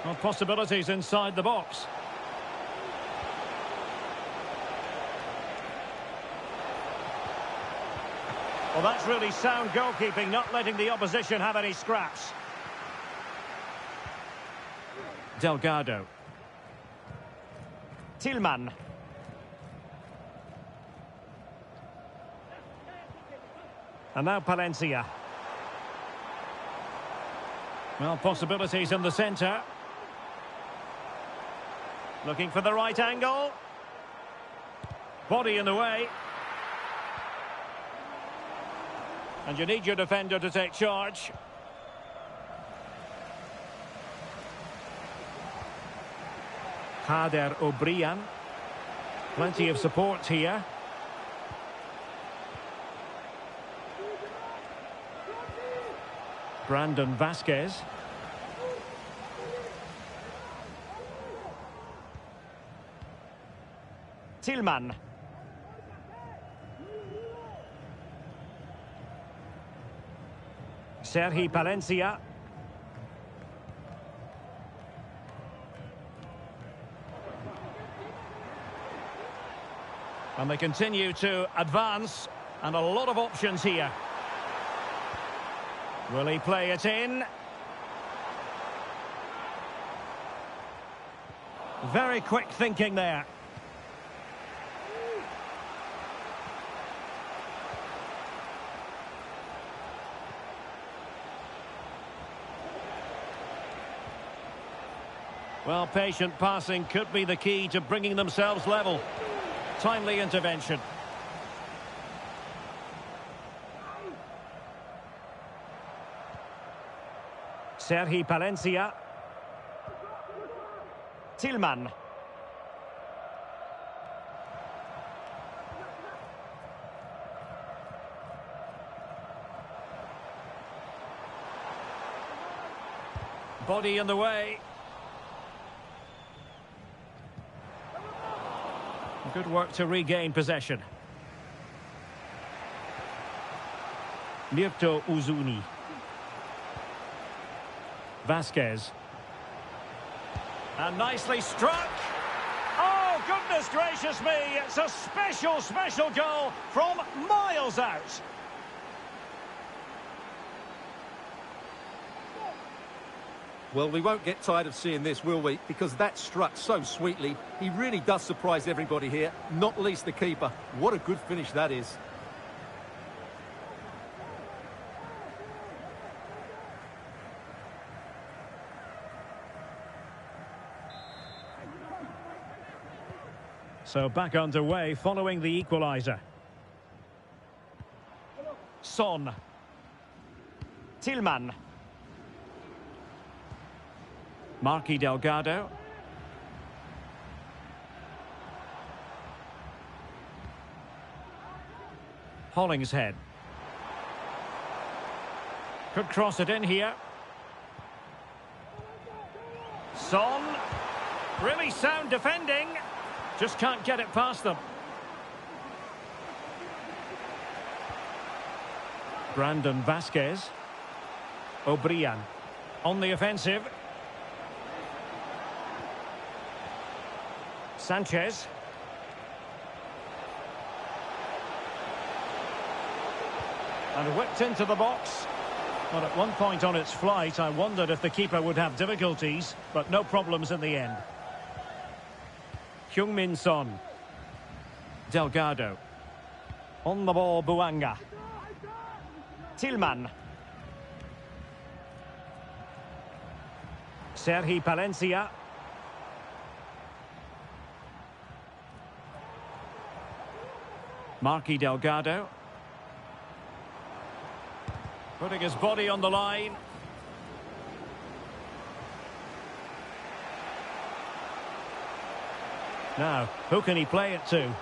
B: Well, possibilities inside the box. Well, that's really sound goalkeeping, not letting the opposition have any scraps. Delgado. Tillman. And now Palencia. Well, possibilities in the centre. Looking for the right angle. Body in the way. And you need your defender to take charge. Kader Obrian. Plenty of support here. Brandon Vasquez. Tillman. Sergi Palencia. And they continue to advance, and a lot of options here. Will he play it in? Very quick thinking there. Well, patient passing could be the key to bringing themselves level. Timely intervention. Sergi Palencia. Tillman. Body in the way. Good work to regain possession. Mirto Uzuni. Vasquez. And nicely struck. Oh, goodness gracious me. It's a special, special goal from miles out.
A: Well, we won't get tired of seeing this, will we? Because that struck so sweetly. He really does surprise everybody here, not least the keeper. What a good finish that is.
B: So back underway following the equaliser. Son. Tillman. Marky Delgado. Hollingshead. Could cross it in here. Son. Really sound defending. Just can't get it past them. Brandon Vasquez. O'Brien. On the offensive. Sanchez. And whipped into the box. Well, at one point on its flight, I wondered if the keeper would have difficulties, but no problems in the end. Heung-min Son. Delgado. On the ball, Buanga. Tillman. Sergi Palencia. Marky Delgado. Putting his body on the line. Now, who can he play it to?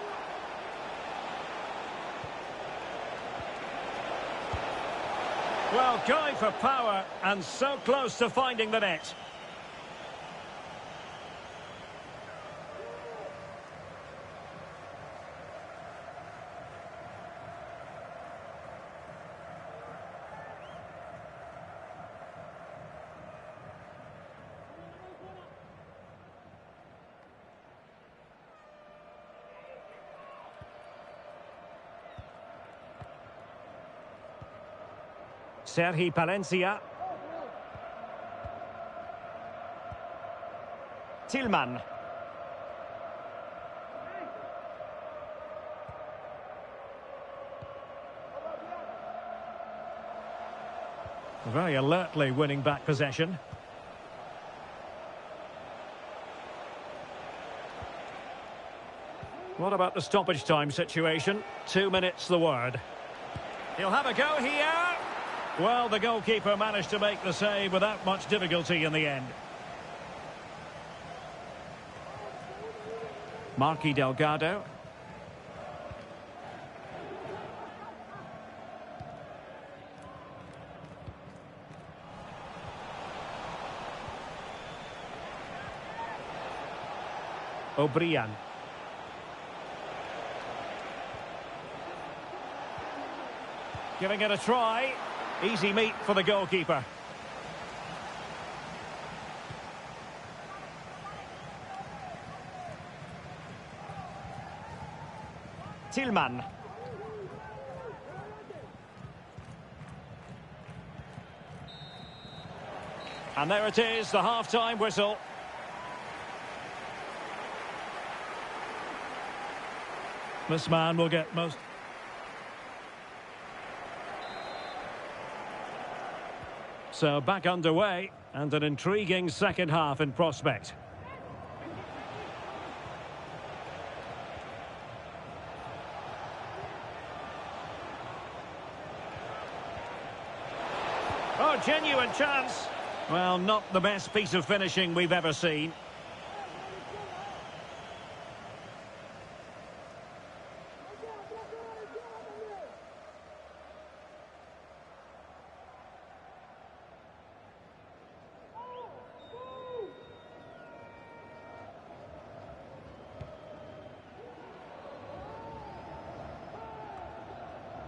B: Well, going for power and so close to finding the net. Sergi Palencia. Tillman. Very alertly winning back possession. What about the stoppage time situation? 2 minutes the word. He'll have a go here. Well, the goalkeeper managed to make the save without much difficulty in the end. Marky Delgado. O'Brien. Giving it a try. Easy meat for the goalkeeper. Tillman. And there it is, the half-time whistle. This man will get most... So back underway, and an intriguing second half in prospect. Oh, genuine chance. Well, not the best piece of finishing we've ever seen.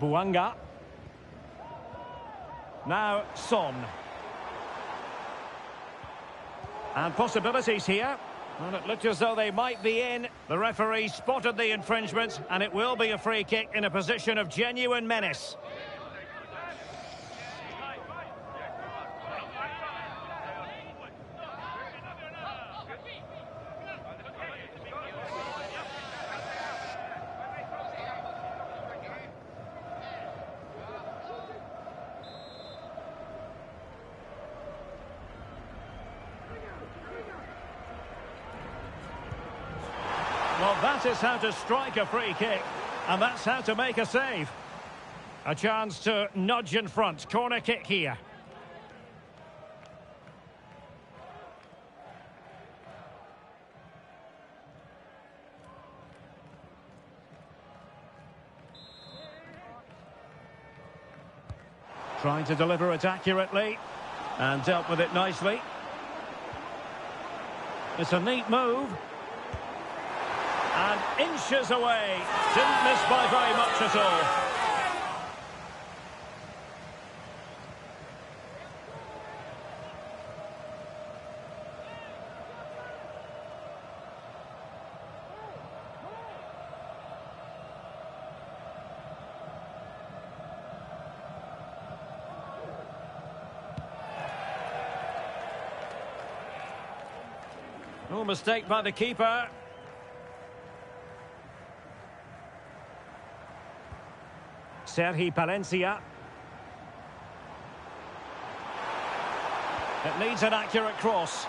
B: Buanga. Now Son. And possibilities here. Well, it looked as though they might be in. The referee spotted the infringement, and it will be a free kick in a position of genuine menace. That is how to strike a free kick, and that's how to make a save. A chance to nudge in front. Corner kick here. Trying to deliver it accurately, and dealt with it nicely. It's a neat move. And inches away. Didn't miss by very much at all. No mistake by the keeper. Sergi Palencia. It needs an accurate cross.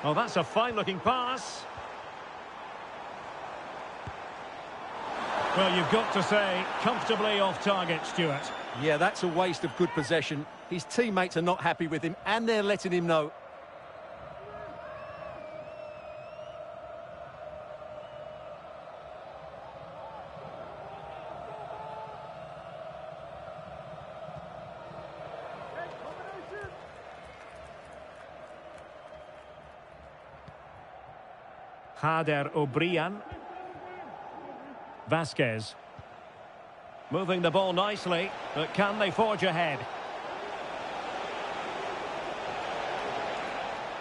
B: Oh, that's a fine-looking pass. Well, you've got to say, comfortably off target, Stuart.
A: Yeah, that's a waste of good possession. His teammates are not happy with him, and they're letting him know.
B: Hader O'Brien. Vasquez. Moving the ball nicely, but can they forge ahead?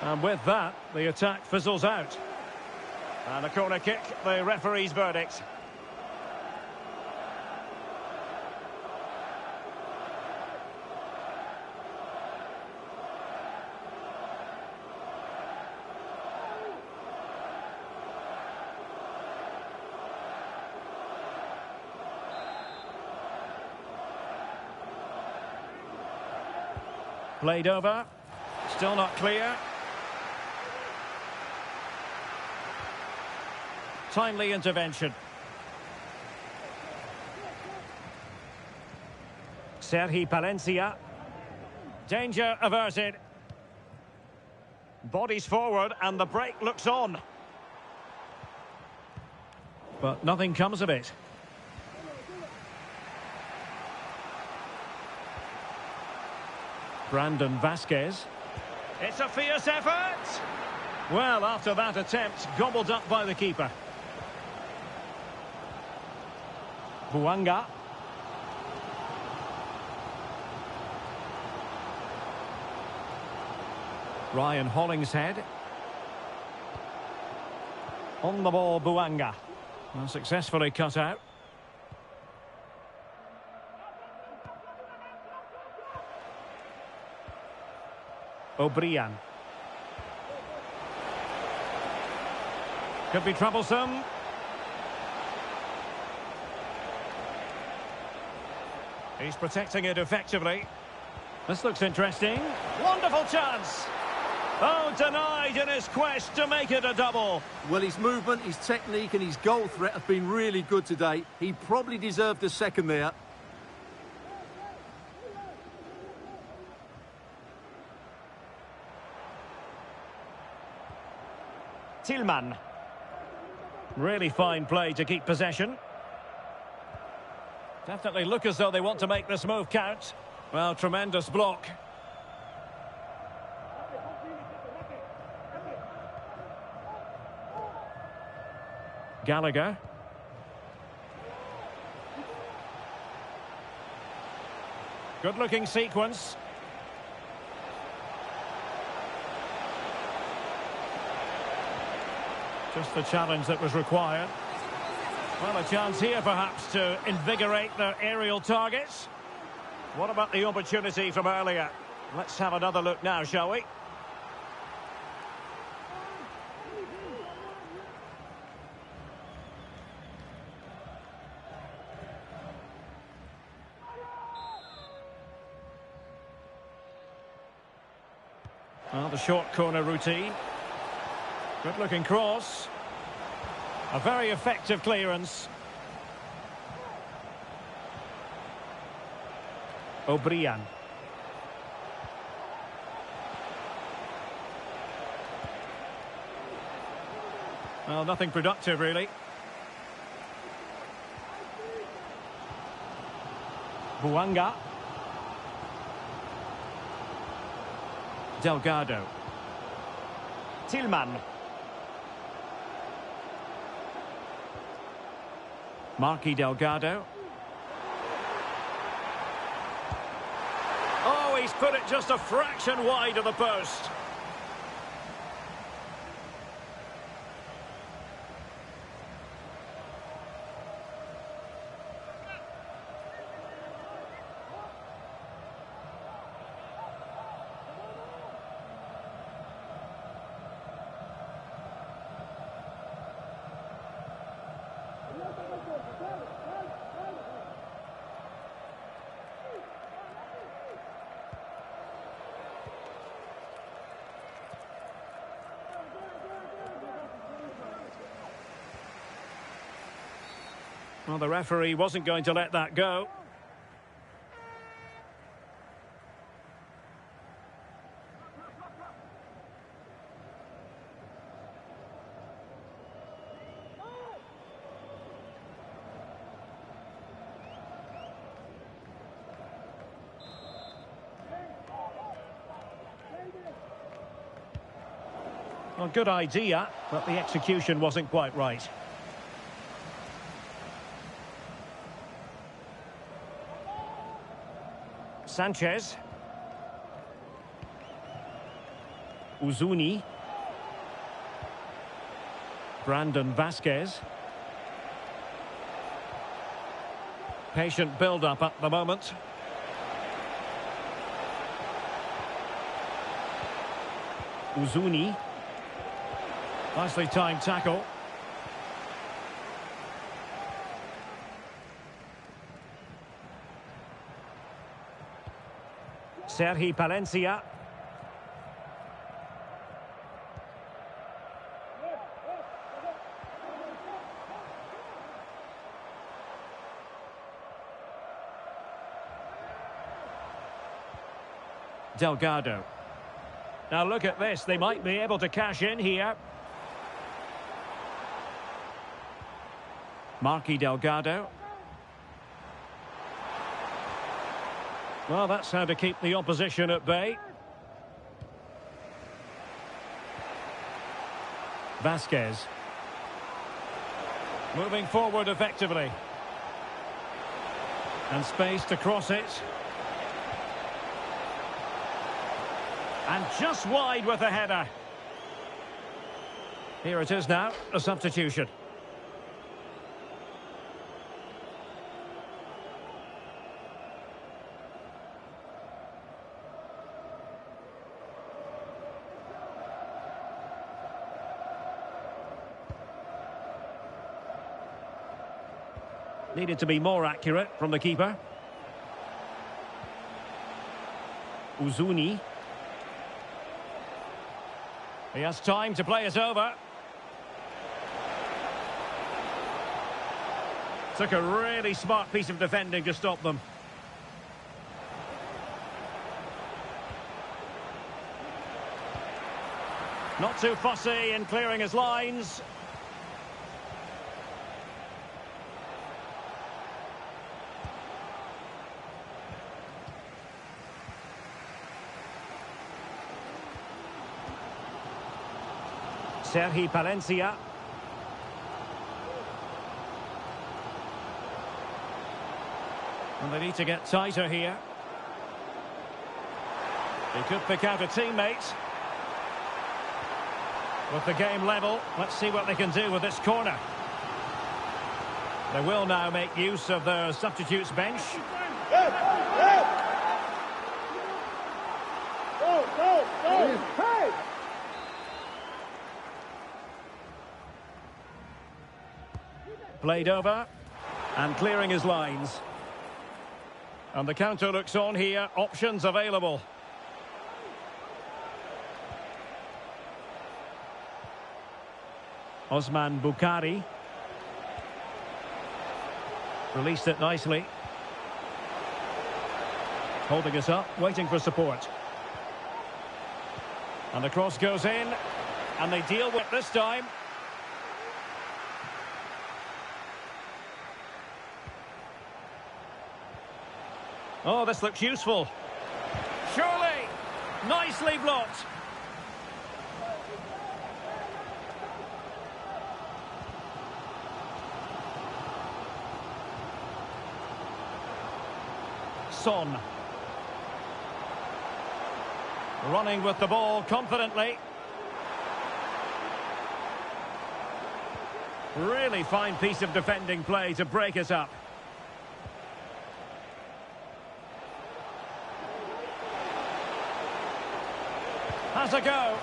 B: And with that, the attack fizzles out. And a corner kick, the referee's verdict. Played over. Still not clear. Timely intervention. Sergi Palencia. Danger averted. Bodies forward and the break looks on. But nothing comes of it. Brandon Vasquez. It's a fierce effort. Well, after that attempt, gobbled up by the keeper. Buanga. Ryan Hollingshead. On the ball, Buanga. Well, successfully cut out. O'Brien. Could be troublesome. He's protecting it effectively. This looks interesting. Wonderful chance. Oh, denied in his quest to make it a double.
A: Well, his movement, his technique and his goal threat have been really good today. He probably deserved a second there.
B: Tillman. Really fine play to keep possession. Definitely look as though they want to make this move count. Well, tremendous block. Gallagher. Good-looking sequence. Just the challenge that was required. Well, a chance here perhaps to invigorate their aerial targets. What about the opportunity from earlier? Let's have another look now, shall we? Well, the short corner routine. Good looking cross. A very effective clearance. O'Brien. Well, nothing productive, really. Buanga. Delgado. Tillman. Marky Delgado. Oh, he's put it just a fraction wide of the post. Well, the referee wasn't going to let that go. Well, good idea, but the execution wasn't quite right. Sanchez. Uzuni. Brandon Vasquez. Patient build-up at the moment. Uzuni. Nicely timed tackle. Sergi Palencia. Delgado. Now look at this, they might be able to cash in here. Marky Delgado. Well, that's how to keep the opposition at bay. Vasquez. Moving forward effectively. And space to cross it. And just wide with a header. Here it is now, a substitution. Needed to be more accurate from the keeper. Uzuni. He has time to play it over. Took a really smart piece of defending to stop them. Not too fussy in clearing his lines. Sergi Palencia. And they need to get tighter here. He could pick out a teammate. With the game level, let's see what they can do with this corner. They will now make use of their substitutes bench. Played over and clearing his lines. And the counter looks on here, options available. Osman Bukhari. Released it nicely. Holding us up, waiting for support. And the cross goes in, and they deal with it this time. Oh, this looks useful. Surely, nicely blocked. Son. Running with the ball confidently. Really fine piece of defending play to break us up. Has a go.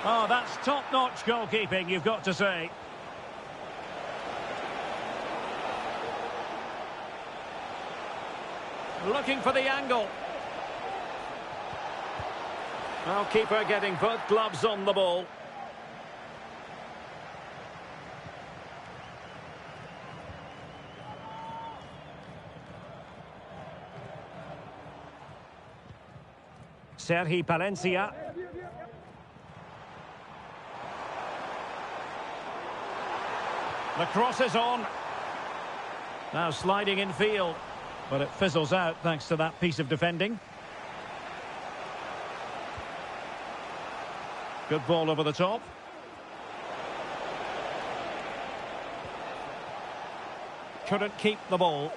B: Oh, that's top-notch goalkeeping, you've got to say. Looking for the angle. Well, keeper getting both gloves on the ball. Sergi Palencia. The cross is on. Now sliding in field. But it fizzles out thanks to that piece of defending. Good ball over the top. Couldn't keep the ball.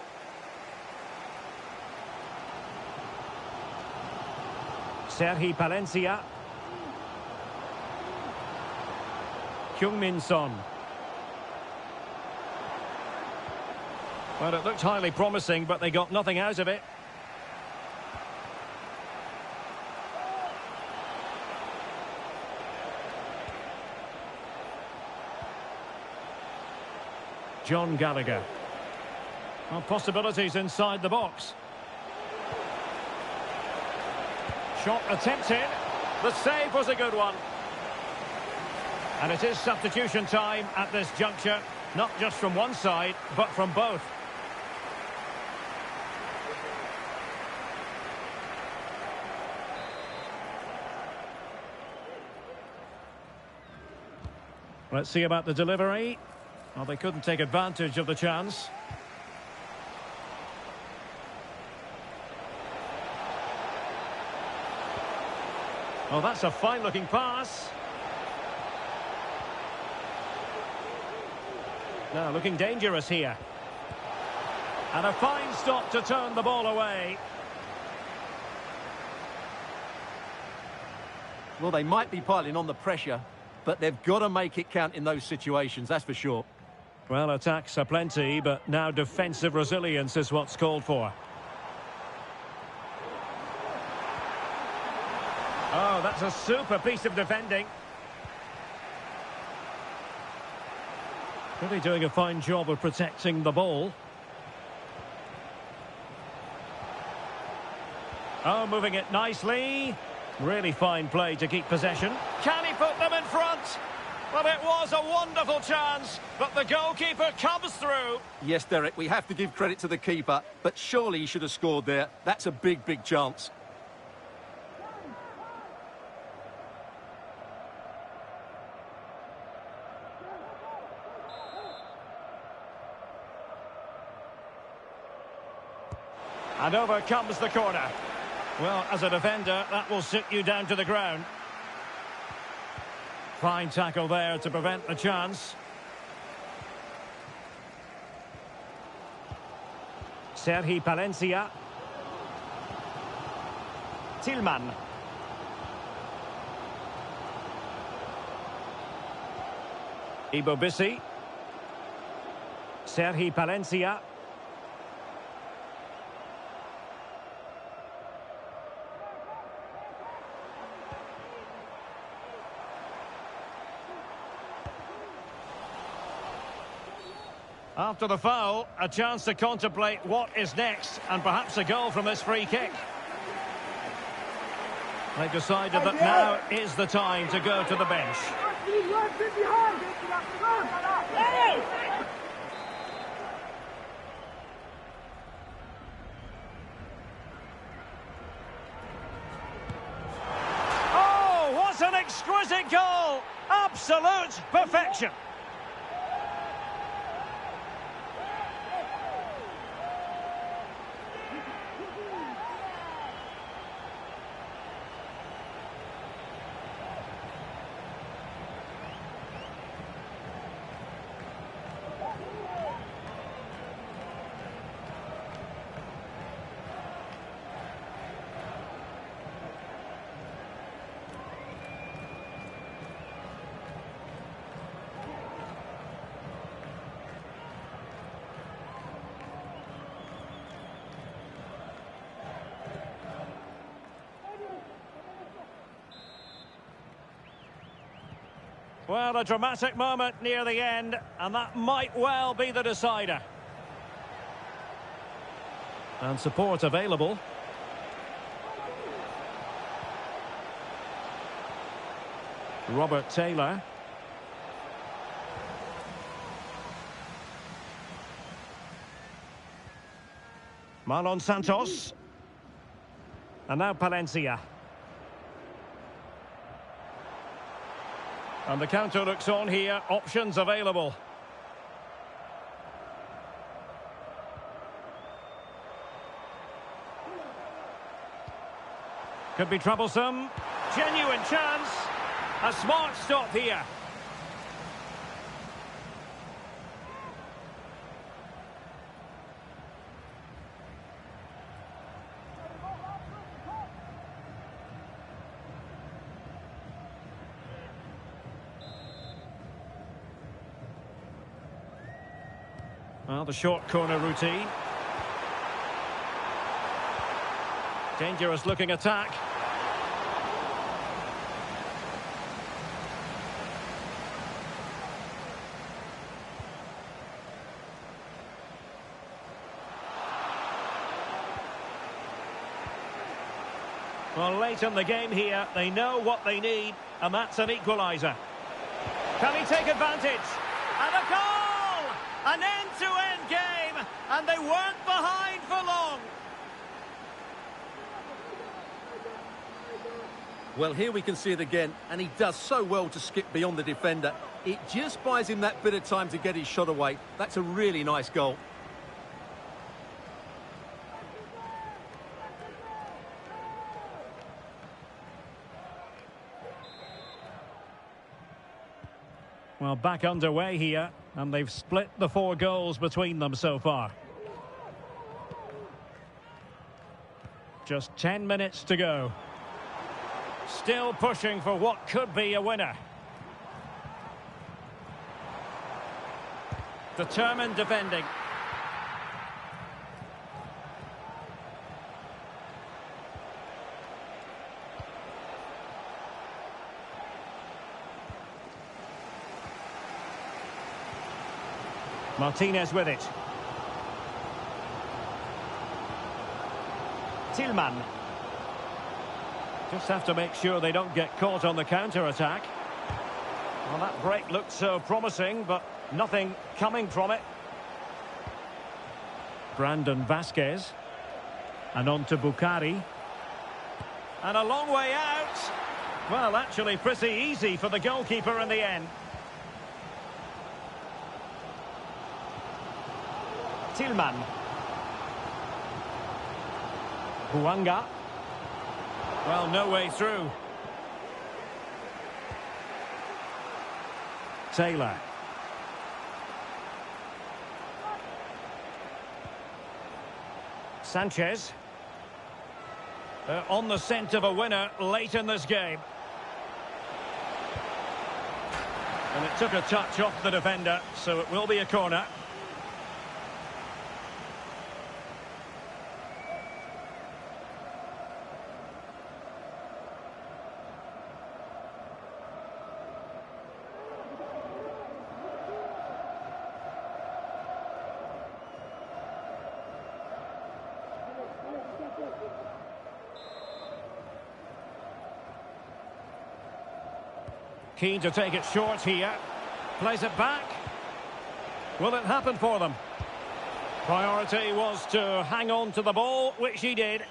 B: Sergi Palencia. Heung-min Son. Well, it looked highly promising, but they got nothing out of it. John Gallagher. Well, possibilities inside the box. Shot attempted. The save was a good one. And it is substitution time at this juncture. Not just from one side, but from both. Let's see about the delivery. Well, they couldn't take advantage of the chance. Oh, that's a fine-looking pass. Now, looking dangerous here. And a fine stop to turn the ball away.
A: Well, they might be piling on the pressure, but they've got to make it count in those situations, that's for sure.
B: Well, attacks are plenty, but now defensive resilience is what's called for. Oh, that's a super piece of defending. Really doing a fine job of protecting the ball. Oh, moving it nicely. Really fine play to keep possession. Can he put them in front? Well, it was a wonderful chance, but the goalkeeper comes through.
A: Yes, Derek, we have to give credit to the keeper, but surely he should have scored there. That's a big, big chance.
B: And over comes the corner. Well, as a defender, that will sit you down to the ground. Fine tackle there to prevent the chance. Sergi Palencia. Tillman. Ibo Bissi. Sergi Palencia. After the foul, a chance to contemplate what is next, and perhaps a goal from this free kick. They've decided that now is the time to go to the bench. Oh, what an exquisite goal! Absolute perfection. Well, a dramatic moment near the end, and that might well be the decider. And support available. Robert Taylor. Marlon Santos. And now Palencia. And the counter looks on here, options available. Could be troublesome. Genuine chance. A smart stop here. Well, the short corner routine. Dangerous looking attack. Well, late in the game here, they know what they need, and that's an equaliser. Can he take advantage? And a goal! An end-to-end game, and they weren't behind for long.
A: Well, here we can see it again, and he does so well to skip beyond the defender. It just buys him that bit of time to get his shot away. That's a really nice goal.
B: Well, back underway here, and they've split the 4 goals between them so far. Just 10 minutes to go. Still pushing for what could be a winner. Determined defending. Martinez with it. Tillman. Just have to make sure they don't get caught on the counter-attack. Well, that break looked so promising, but nothing coming from it. Brandon Vasquez. And on to Bukhari. And a long way out. Well, actually pretty easy for the goalkeeper in the end. Tillman. Huanga. Well, no way through. Taylor. Sanchez. On the scent of a winner late in this game. And it took a touch off the defender, so it will be a corner. Keen to take it short here. Plays it back. Will it happen for them? Priority was to hang on to the ball, which he did.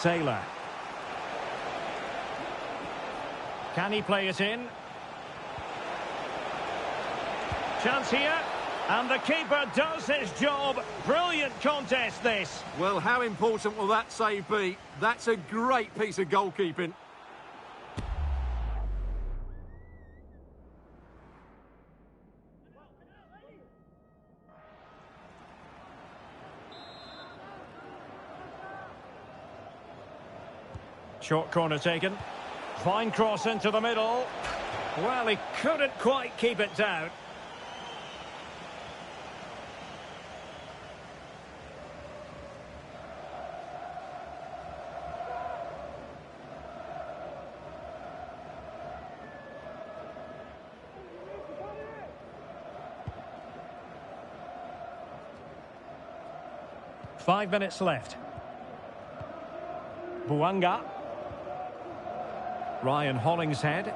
B: Taylor. Can he play it in? Chance here. And the keeper does his job. Brilliant contest, this.
A: Well, how important will that save be? That's a great piece of goalkeeping.
B: Short corner taken. Fine cross into the middle. Well, he couldn't quite keep it down. Five minutes left. Buanga. Ryan Hollingshead.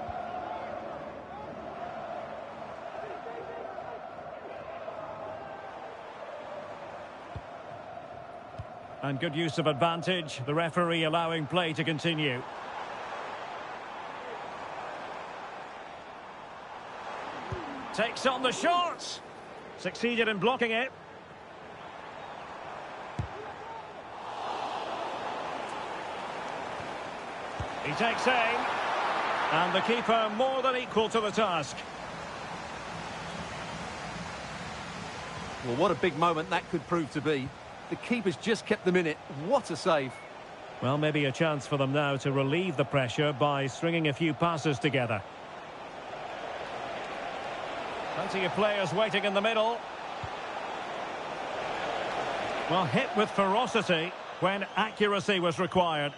B: And good use of advantage. The referee allowing play to continue. Takes on the shot. Succeeded in blocking it. He takes aim, and the keeper more than equal to the task.
A: Well, what a big moment that could prove to be. The keeper's just kept them in it. What a save.
B: Well, maybe a chance for them now to relieve the pressure by stringing a few passes together. Plenty of players waiting in the middle. Well, hit with ferocity when accuracy was required.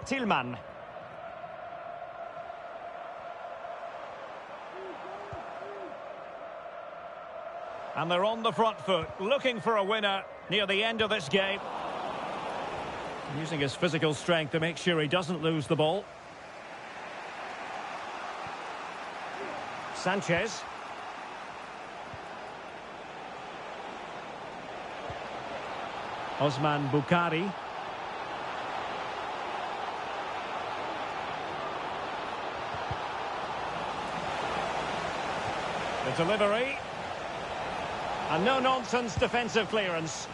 B: Tillman. And they're on the front foot, looking for a winner near the end of this game. Using his physical strength to make sure he doesn't lose the ball. Sanchez. Osman Bukhari. The delivery. And no-nonsense defensive clearance.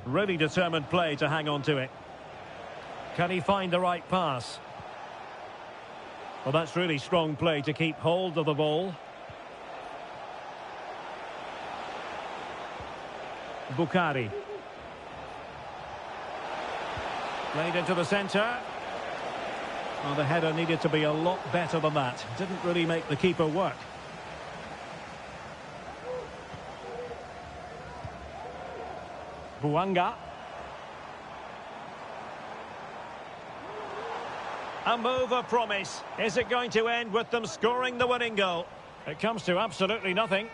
B: Really determined play to hang on to it. Can he find the right pass? Well, that's really strong play to keep hold of the ball. Bukhari. Played into the centre. Well, the header needed to be a lot better than that. Didn't really make the keeper work. Buanga. A move of promise. Is it going to end with them scoring the winning goal? It comes to absolutely nothing.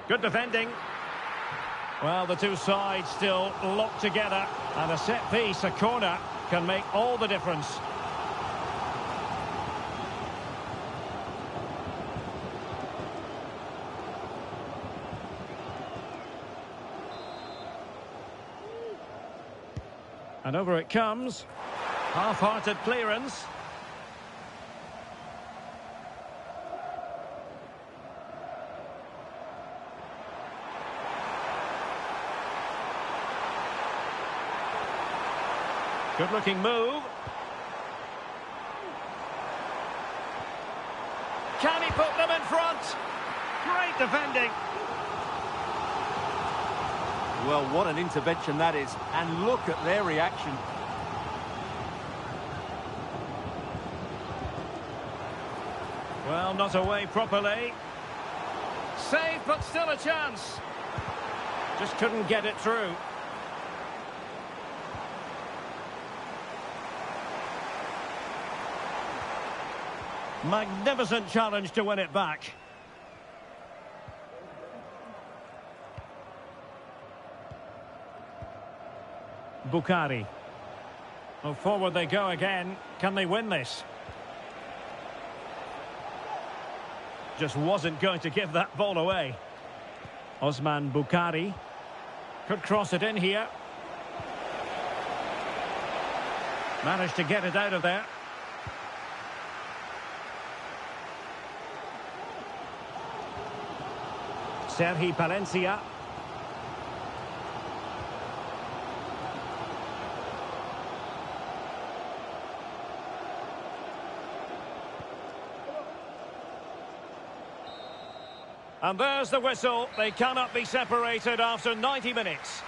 B: Good defending. Well, the two sides still locked together. And a set piece, a corner, can make all the difference. And over it comes. Half-hearted clearance. Good-looking move. Can he put them in front? Great defending.
A: Well, what an intervention that is. And look at their reaction.
B: Well, not away properly. Save, but still a chance. Just couldn't get it through. Magnificent challenge to win it back. Bukhari. Well, forward they go again. Can they win this? Just wasn't going to give that ball away. Osman Bukhari. Could cross it in here. Managed to get it out of there. Sergi Palencia. And there's the whistle. They cannot be separated after 90 minutes.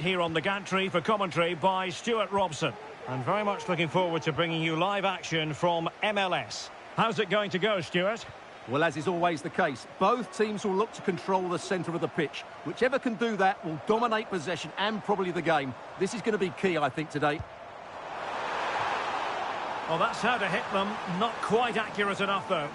B: Here on the gantry for commentary by Stuart Robson. And very much looking forward to bringing you live action from MLS. How's it going to go, Stuart?
A: Well, as is always the case, both teams will look to control the centre of the pitch. Whichever can do that will dominate possession and probably the game. This is going to be key, I think, today.
B: Well, that's how to hit them. Not quite accurate enough, though.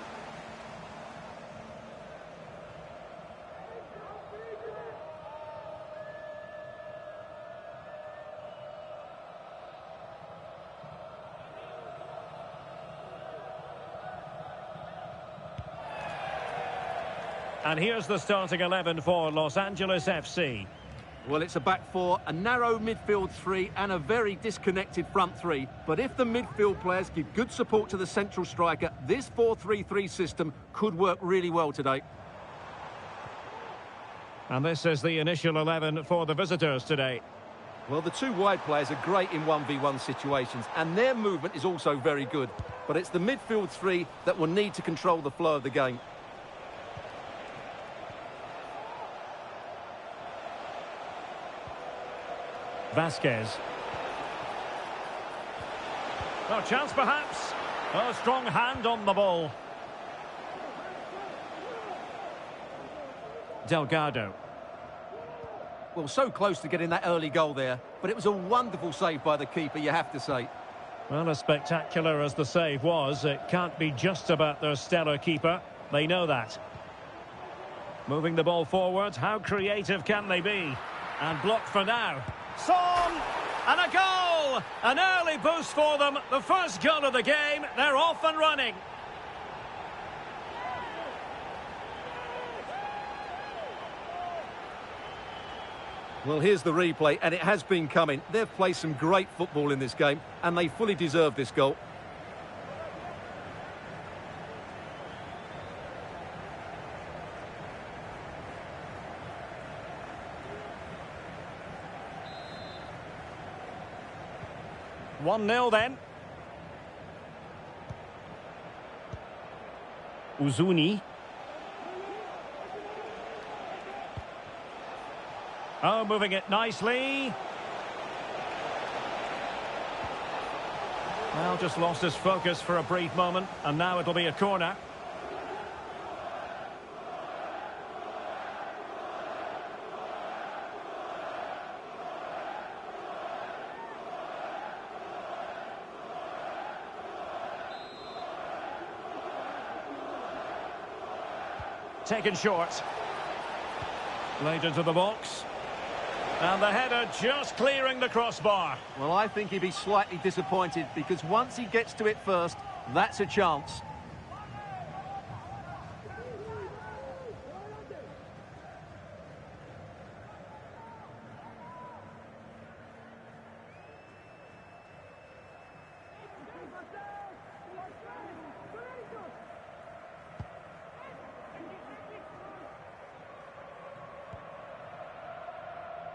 B: And here's the starting 11 for Los Angeles FC.
A: Well, it's a back four, a narrow midfield three and a very disconnected front three. But if the midfield players give good support to the central striker, this 4-3-3 system could work really well today.
B: And this is the initial 11 for the visitors today.
A: Well, the two wide players are great in 1v1 situations, and their movement is also very good. But it's the midfield three that will need to control the flow of the game.
B: Vasquez. Oh, chance perhaps. Oh, strong hand on the ball. Delgado.
A: Well, so close to getting that early goal there, but it was a wonderful save by the keeper, you have to say.
B: Well, as spectacular as the save was, it can't be just about their stellar keeper. They know that. Moving the ball forward, how creative can they be? And blocked for now. Son! And a goal! An early boost for them. The first goal of the game. They're off and running.
A: Well, here's the replay, and it has been coming. They've played some great football in this game, and they fully deserve this goal.
B: One-nil then. Uzuni. Oh, moving it nicely. Well, just lost his focus for a brief moment, and now it'll be a corner. Taken short. Laid into the box. And the header just clearing the crossbar.
A: Well, I think he'd be slightly disappointed because once he gets to it first, that's a chance.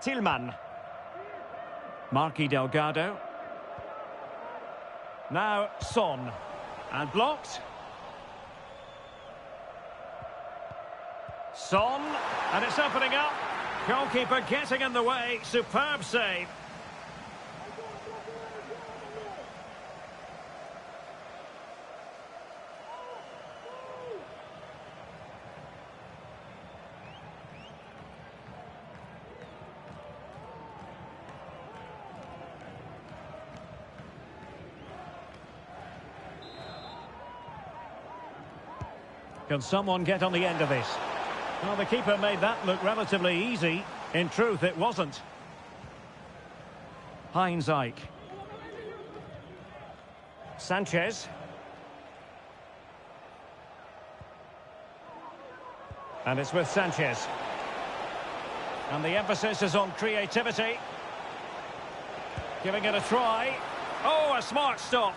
B: Tillman. Marky Delgado. Now Son. And blocked. Son. And it's opening up. Goalkeeper getting in the way. Superb save. Can someone get on the end of this? Well, the keeper made that look relatively easy. In truth, it wasn't. Heinz Ike. Sanchez. And it's with Sanchez. And the emphasis is on creativity. Giving it a try. Oh, a smart stop.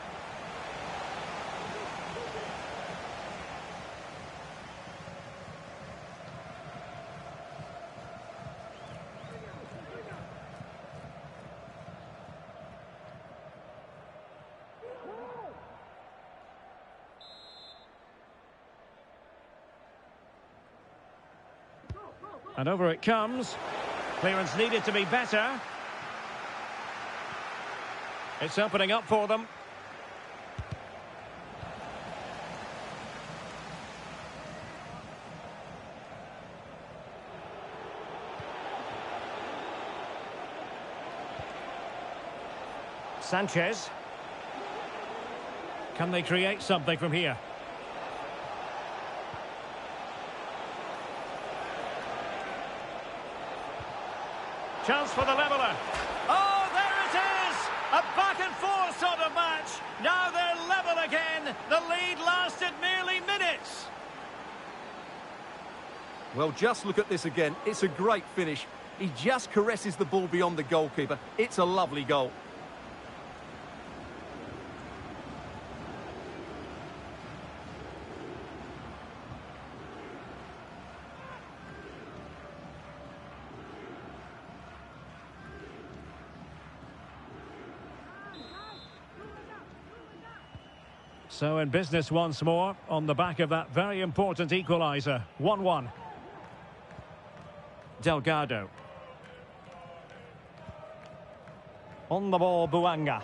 B: And over it comes. Clearance needed to be better. It's opening up for them. Sanchez. Can they create something from here? Chance for the leveller. Oh, there it is! A back-and-forth sort of match. Now they're level again. The lead lasted merely minutes.
A: Well, just look at this again. It's a great finish. He just caresses the ball beyond the goalkeeper. It's a lovely goal.
B: So in business once more on the back of that very important equaliser. 1-1. Delgado. On the ball, Buanga.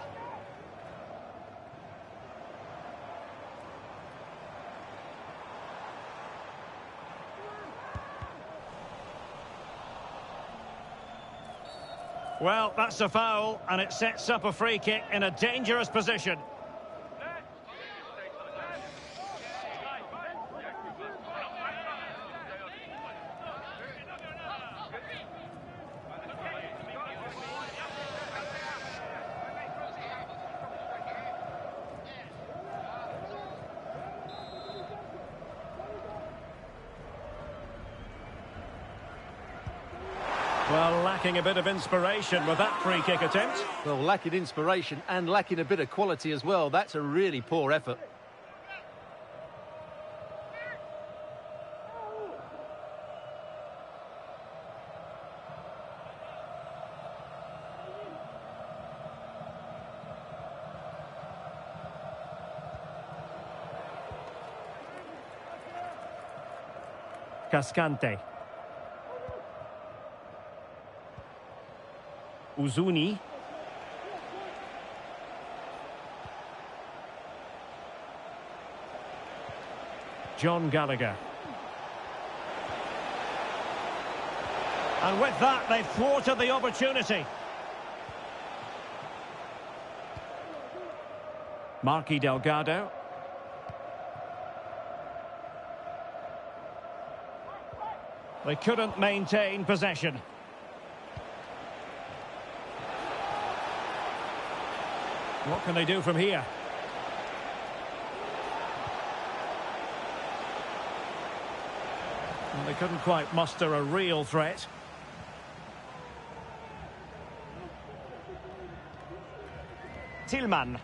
B: Well, that's a foul, and it sets up a free kick in a dangerous position. Well, lacking a bit of inspiration with that free kick attempt.
A: Well, lacking inspiration and lacking a bit of quality as well. That's a really poor effort.
B: Cascante. Uzuni. John Gallagher. And with that, they've thwarted the opportunity. Marky Delgado. They couldn't maintain possession. What can they do from here? Well, they couldn't quite muster a real threat. Tillman.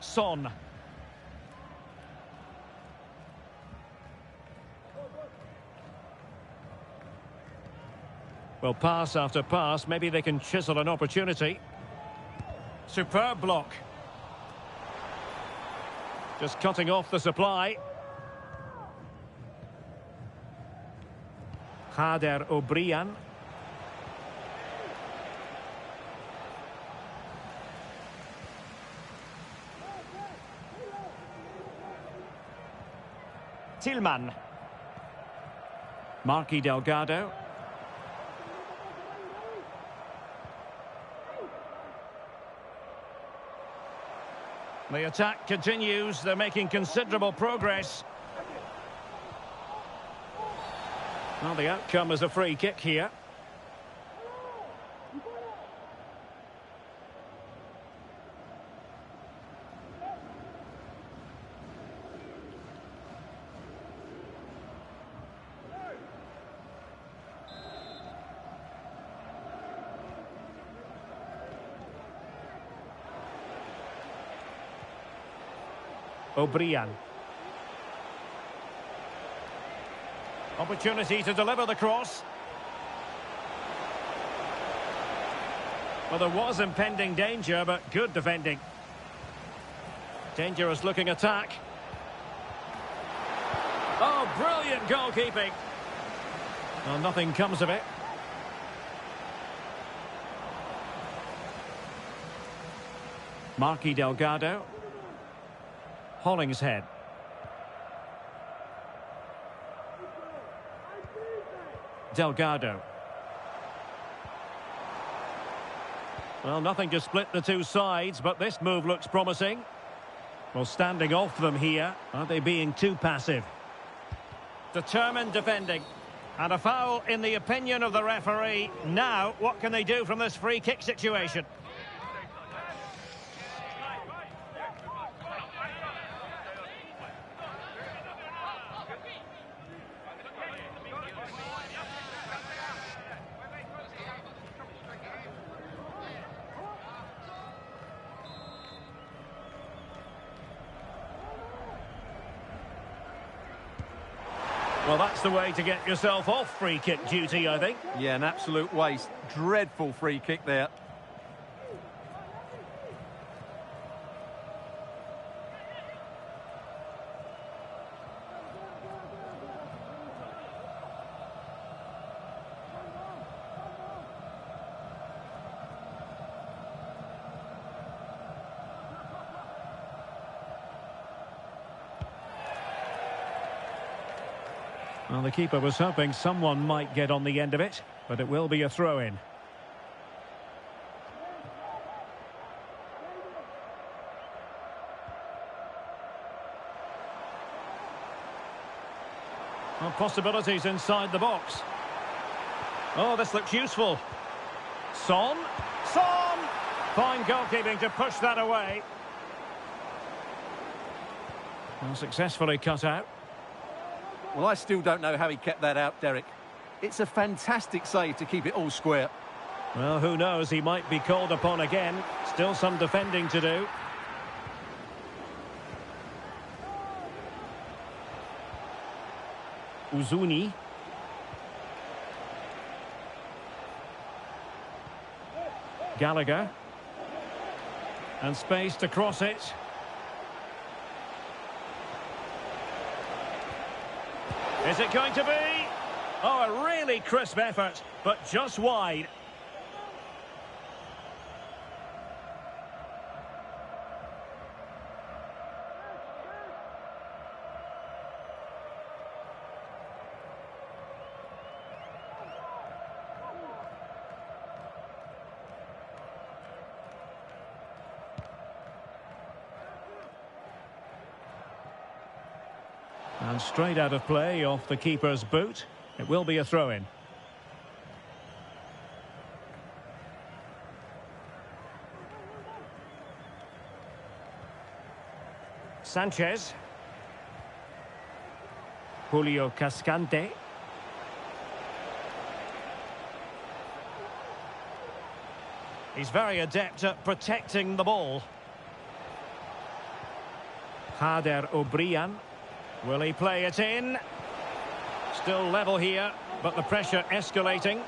B: Son. Well, pass after pass, maybe they can chisel an opportunity. Superb block. Just cutting off the supply. Hader O'Brien. Tillman. Marky Delgado. The attack continues. They're making considerable progress. Well, the outcome is a free kick here. O'Brien. Opportunity to deliver the cross. Well, there was impending danger, but good defending. Dangerous looking attack. Oh, brilliant goalkeeping. Well, nothing comes of it. Marky Delgado. Hollingshead. Delgado. Well, nothing to split the two sides, but this move looks promising. Well, standing off them here. Are they being too passive? Determined defending. And a foul in the opinion of the referee. Now, what can they do from this free kick situation? Well, that's the way to get yourself off free kick duty, I think.
A: Yeah, an absolute waste. Dreadful free kick there.
B: Well, the keeper was hoping someone might get on the end of it, but it will be a throw-in. Well, possibilities inside the box. Oh, this looks useful. Son. Son! Fine goalkeeping to push that away. Well, successfully cut out.
A: Well, I still don't know how he kept that out, Derek. It's a fantastic save to keep it all square.
B: Well, who knows? He might be called upon again. Still some defending to do. Uzuni. Gallagher. And space to cross it. Is it going to be? Oh, a really crisp effort, but just wide. And straight out of play off the keeper's boot. It will be a throw-in. Sanchez. Julio Cascante. He's very adept at protecting the ball. Hader O'Brien. Will he play it in? Still level here, but the pressure escalating.